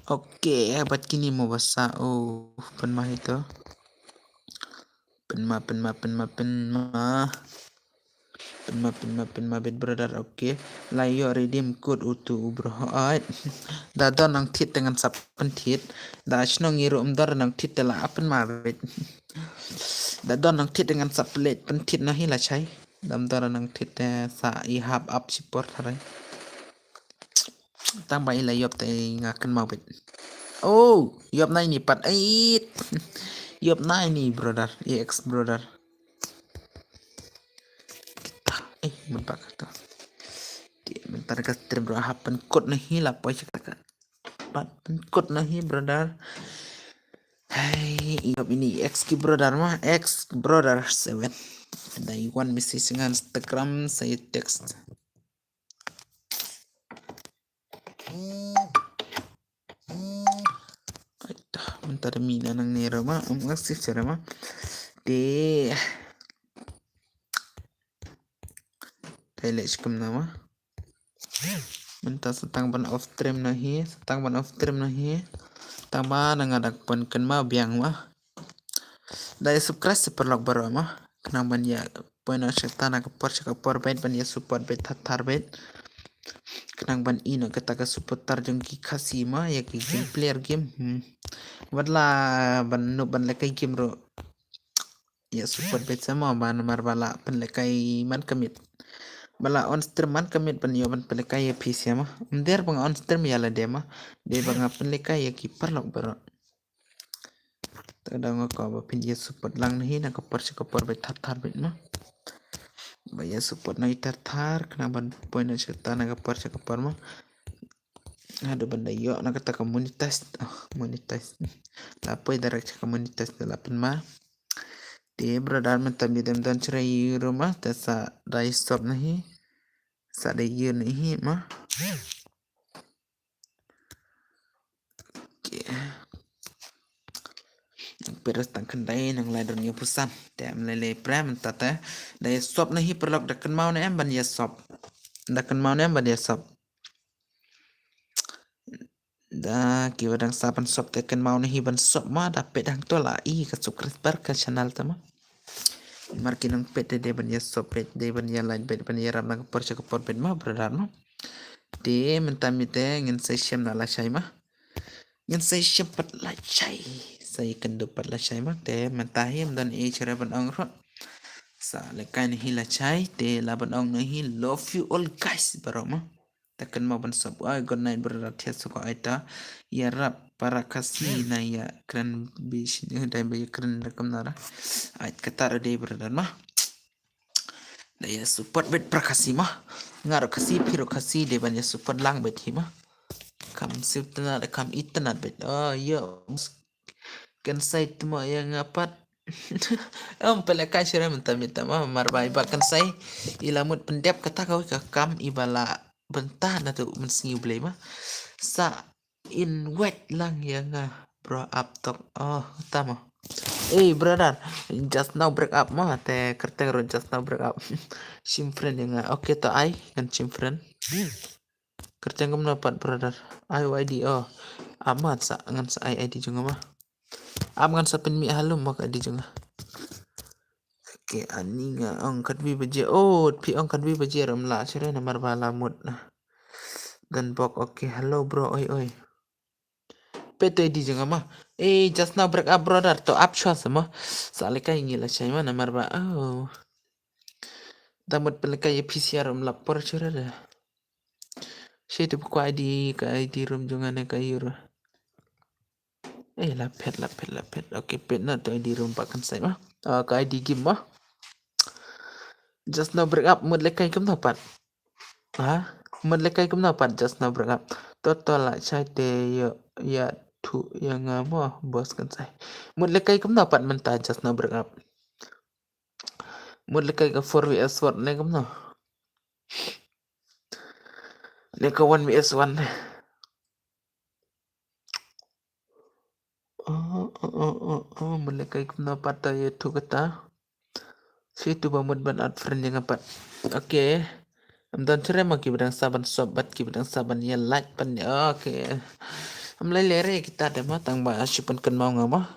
oke hebat kini mau basa oh penmah itu penmah bit brother oke layo redeem code utu bro ai da don nang tit dengan sap pentit da snong ngiru umdar nang tit la apen ma bit da don nang tit dengan sap pelet pentit na hila chai dam dara nang tit sa I hab up support harai tang bai la yop te ngakan ma bit oh yop nai ni pat ait yop nai ni brother ex brother bentar kata bentar ka stream bro happen code nahi la poi cakap code nahi brother hai yop ini ex ki brother mah ex brother 7 dai one message dengan Instagram saya text bentar mina nang nero mah ngasih cara mah de Kailech kum nama minta setang ban off stream nahi tang ba nangadak pon kan ma biang mah dai subscribe seperlok baru mah kenang ban ya poin setana ke por bet ban ya support bet thar bet kenang ban ino kata ka support tar jong ki khasima ya ki game player game badla ban lekai game ro ya support bet sama ban marbala pen lekai man kamit bala on stream man kamit ban yo ban pelekai ya PC mah der bang on stream ya la dema de bang pelekai ya ki perlok baru kadang ko ba pinje support lang nahi na kapar bet thar bet mah ba ya support na thar kena ban poin na cerita na kapar mah ada benda yo na kata komunitas la poi direct komunitas de la penma de brother man tambi dem dan cerai rumah tasa dai stop nahi sa dai ye nahi mah peras tang kendai nang lai dunia pusan tem lele prem tata dai stop nahi perlok dakan mau na em ban ya stop dakan mau na em ban ya stop Da kibadang saban sop teken mau nih ban sop ma dapat dang tola I ka subscriber ka channel tama. Markinang pet de ban ya sop pet de ban ya lain pet ban ya ram nang por cak por pet ma brother ma. De mentamite ngin sai syam na la syai ma. Ngin sai syam pat la syai. Sai kendo pat la syai ma de mentahim dan e cara ban ong ro. Sa lekan hi la syai de la ban ong hi love you all guys baro ma. Takkan mau ban sop ay good night brother tia suka aita ya rap para kasih na ya keren bis ni dai bay keren rekam nara ait kata de brother mah daya support bet prakasi mah ngaro kasih piro kasih de ban ya support lang bet hi mah kam sip tana kam itana bet oh yo kan sai tuma yang ngapat pelekai sira minta minta mah marbai bahkan sai ilamut pendep kata kau kam ibala bentah na tu mensingi blay mah sa in wet lang yang bro up top oh tama brother just now break up mah te kerteng ro just now break up sim friend yang oke to ai kan sim friend kerteng kamu dapat brother ai ID oh amat sa ngan sa ID juga mah ngan sa pen mi halum maka di juga ke ani nga ong kan bi baje oh pi ong kan bi baje ram la sira na marbala mut dan bok oke hello bro oi PT di jeng mah just now break up brother to up shot sama salika ingila shay mana marba oh damut pelika ya PCR lapor sira dah shay tu ko ID ka ID room jungane ka yur lapet oke pet na to ID room pakan say mah ka ID game mah just now break up mut lekai kum dapat ha mut lekai kum dapat just now break up total lah shay te ya tu yang mo bos kan say mut lekai kum dapat mentah just now break up mut lekai ka 4vs what ne kum no ne ka 1vs1 mut lekai kum dapat ya tu kata situ bamut ban at friend yang apa oke dan cerai maki bedang saban sobat ki bedang saban ya like pan ya oke amlai lere kita ada matang ba asyipan kan mau ngama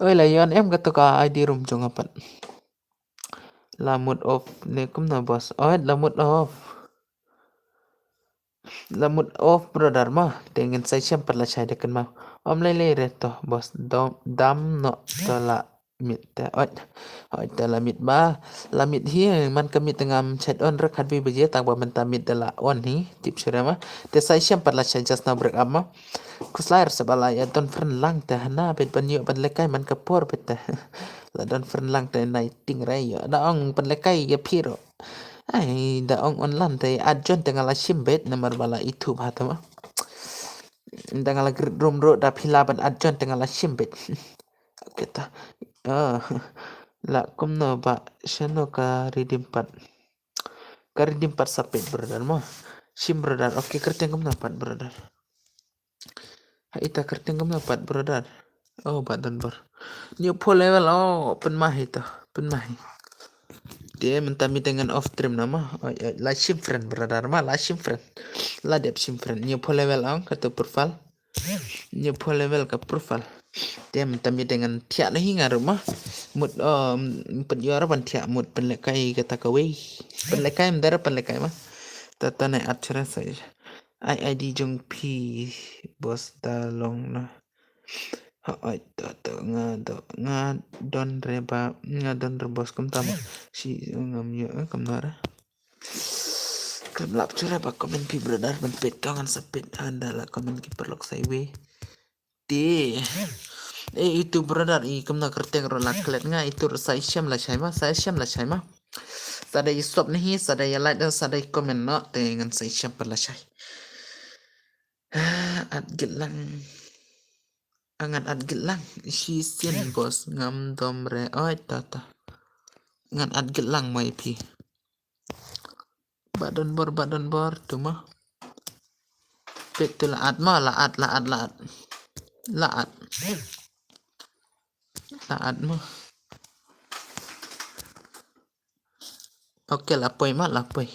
oi layan em kata ka ID room jong apa lamut off ne kum na bos lamut off brother mah dengan saya siapa lah saya dekan mau amlai lere to bos dam no to la mit ta lamit ba lamit hi man kami tengah chat on rekat bi beje tang ba mentamit dala on hi tip sirama te sai siam par la sai just now break up ma kuslair sabala ya don friend lang ta na bet banyo ban lekai man kapor bet ta la don friend lang ta nai ting rai ya da ong ban lekai ya piro ai da ong online te adjon tengah la sim bet nomor bala itu ba ta ma tengah la room ro da philaban adjon tengah la sim bet kita la kumno ba shano ka redeem pat sapit brother mo sim brother oke kerteng kumno pat brother ita kerteng kumno pat brother oh badan bor new full level pen mah dia minta mi dengan off stream nama la sim friend brother ma la sim friend la dep sim friend new full level kata profile new full level ka profile dia minta mi dengan tiak na hinga rumah mut penjuara ban tiak mut penlekai kata kawe penlekai mendara penlekai mah tata na acara saja ID jong pi bos dalong na ai tata nga don rebos kum tam si ngam yo kam nara kam lap cura ba komen pi brother ban pet kangan sapet andala komen ki perlok saiwe di itu brother kam na kerteng ro laklet nga itu sai syam la syai ma sada stop nih sada ya like dan sada komen no dengan sai syam per la syai at gelang angan at gelang si sin bos ngam domre oi tata ngan at gelang mai pi badan bor tu mah betul laat mah laat mah oke lapoi mah lapoi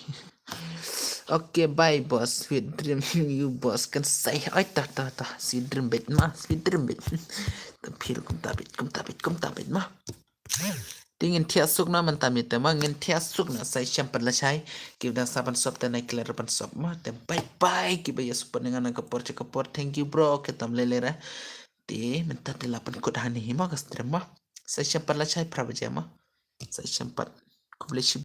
Oke, bye bos. Sweet dream you bos kan saya. Ay, tah. Sweet dream bed mah, sweet dream bed. Tampil kum tabit mah. Tingin tiasuk na man tamit mah ngin tiasuk na saya syampan la syai. Kita saban sop tanai kelar pan sop mah. Dan bye bye. Kita ya super dengan kapor. Thank you bro. Kita melelera. Di minta 8 kod hani mah kas mah. Saya syampan la syai prabaja mah. Saya syampan. Kublesi